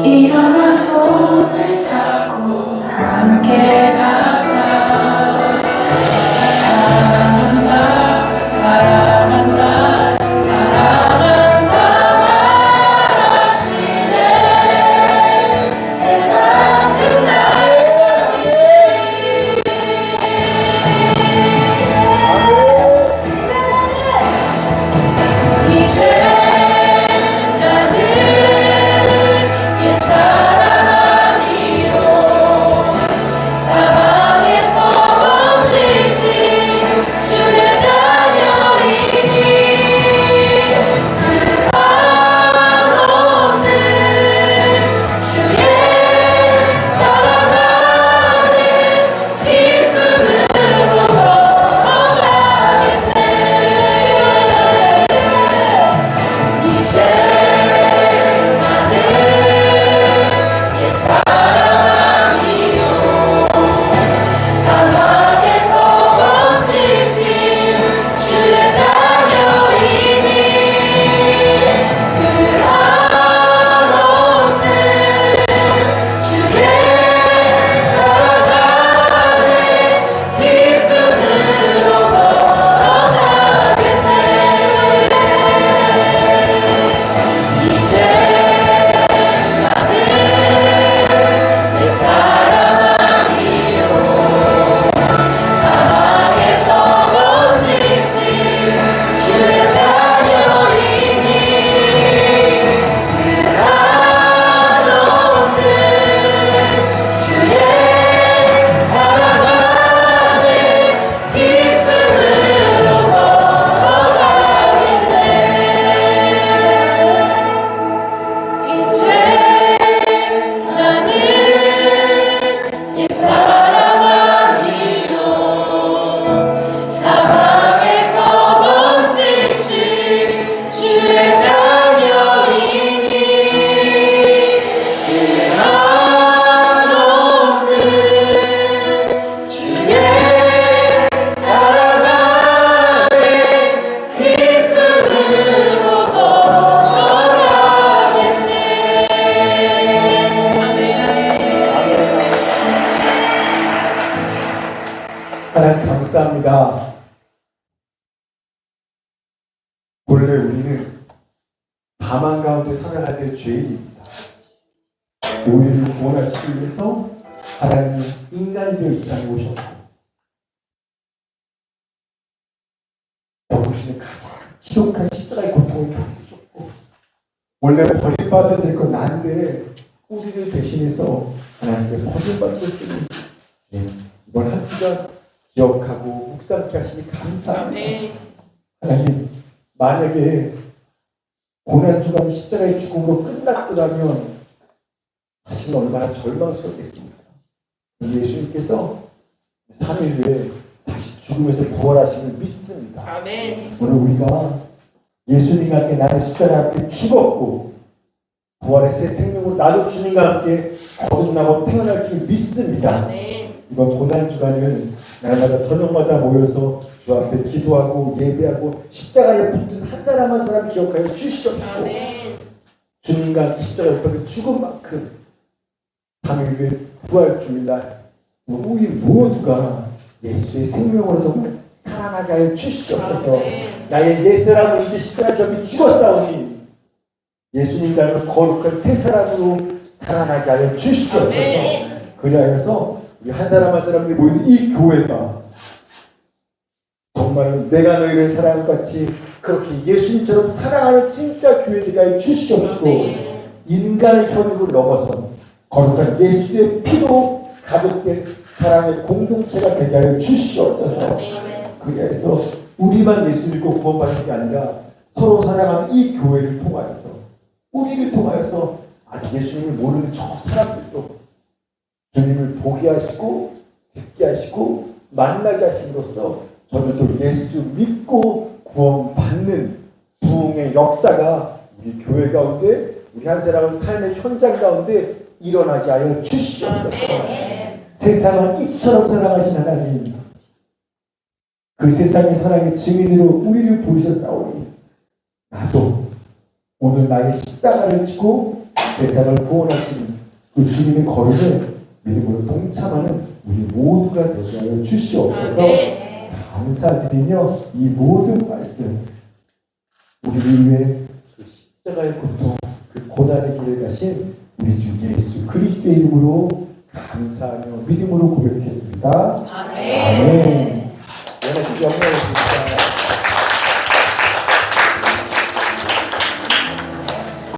일어나 손을 잡고 함께 가자 사랑한다 사랑한다 사랑한다 말하시네 세상 끝날까지 이제 나는 옛사람 아니요 사방에서 번지신 주의 자녀이니 그 한없는 주의 사랑 안에 기쁨으로 걸어가겠네 이제 나는 옛사람 아니요 사막에서 번지신 주의 자녀이니 그 한없는 주의 사랑 안에 기쁨으로 걸어가겠네 이제 나는 옛사람 아니요 사방에서 번지신 주의 자녀이니 그 한없는 주의 사랑 안에 기쁨으로 걸어가겠네 이제 나는 옛사람 아니요 사방에서 번지신 주의 자녀이니 그 한없는 주의 사랑 안에 기쁨으로 걸어가겠네 하나님 감사합니다. 원래 우리는 사망 가운데 살아갈 때 죄인입니다. 우리를 구원하시기 위해서 하나님이 인간이 되어 이 땅에 오셨고 당신의 가장 지독한 십자가의 고통을 겪으셨고 원래 버림받아야 될 건 나인데 우리를 대신해서 하나님께 버림받으셨으니 이번 한 주간 기억하고 묵상케 하시니 감사합니다. 하나님, 만약에 고난주간이 십자가의 죽음으로 끝났더라면 사실 얼마나 절망스럽겠습니까? 예수님께서 3일 후에 다시 죽음에서 부활하심을 믿습니다. 오늘 우리가 예수님과 함께 나는 십자가 함께 죽었고 부활의 새 생명으로 나도 주님과 함께 거듭나고 태어날 줄 믿습니다. 이번 고난주간은 날마다 저녁마다 모여서 주 앞에 기도하고 예배하고 십자가에 붙은 한 사람 한 사람 기억하여 주시옵소서. 주님과 함께 십자가에 붙은 죽은 만큼 3일 후에 부활 주일날 우리 모두가 예수의 생명으로 정말 살아나게 하여 주시옵소서. 나의 옛 사람은 이제 십자가 저기 죽었사오니 예수님 닮은 거룩한 새 사람으로 살아나게 하여 주시옵소서. 그리하여서 우리 한 사람 한 사람들이 모이는 이 교회가 정말 내가 너희를 사랑한 것 같이 그렇게 예수님처럼 사랑하는 진짜 교회가 하여 주시옵소서. 인간의 현혹을 넘어서 거룩한 예수의 피로 가족된 사랑의 공동체가 되게 하여 주시옵소서. 그래서 우리만 예수 믿고 구원받는 게 아니라 서로 사랑하는 이 교회를 통하여서 우리를 통하여서 아직 예수님을 모르는 저 사람들도 주님을 보게 하시고 듣게 하시고 만나게 하심으로써 저들도 예수 믿고 구원받는 부흥의 역사가 우리 교회 가운데 우리 한 사람의 삶의 현장 가운데 일어나게 하여 주시옵소서. 세상은 이처럼 사랑하신 하나님, 그 세상의 사랑의 증인으로 우리를 부르셨사오니 나도 오늘 나의 십자가를 지고 세상을 구원하시는 그 주님의 걸음에 믿음으로 동참하는 우리 모두가 되게 하여 주시옵소서. 감사드리며 이 모든 말씀 우리를 위해 그 십자가의 고통 그 고난의 길을 가신 우리 주 예수 그리스도의 이름으로 감사하며 믿음으로 고백했습니다. 아멘. 영광을 드립니다.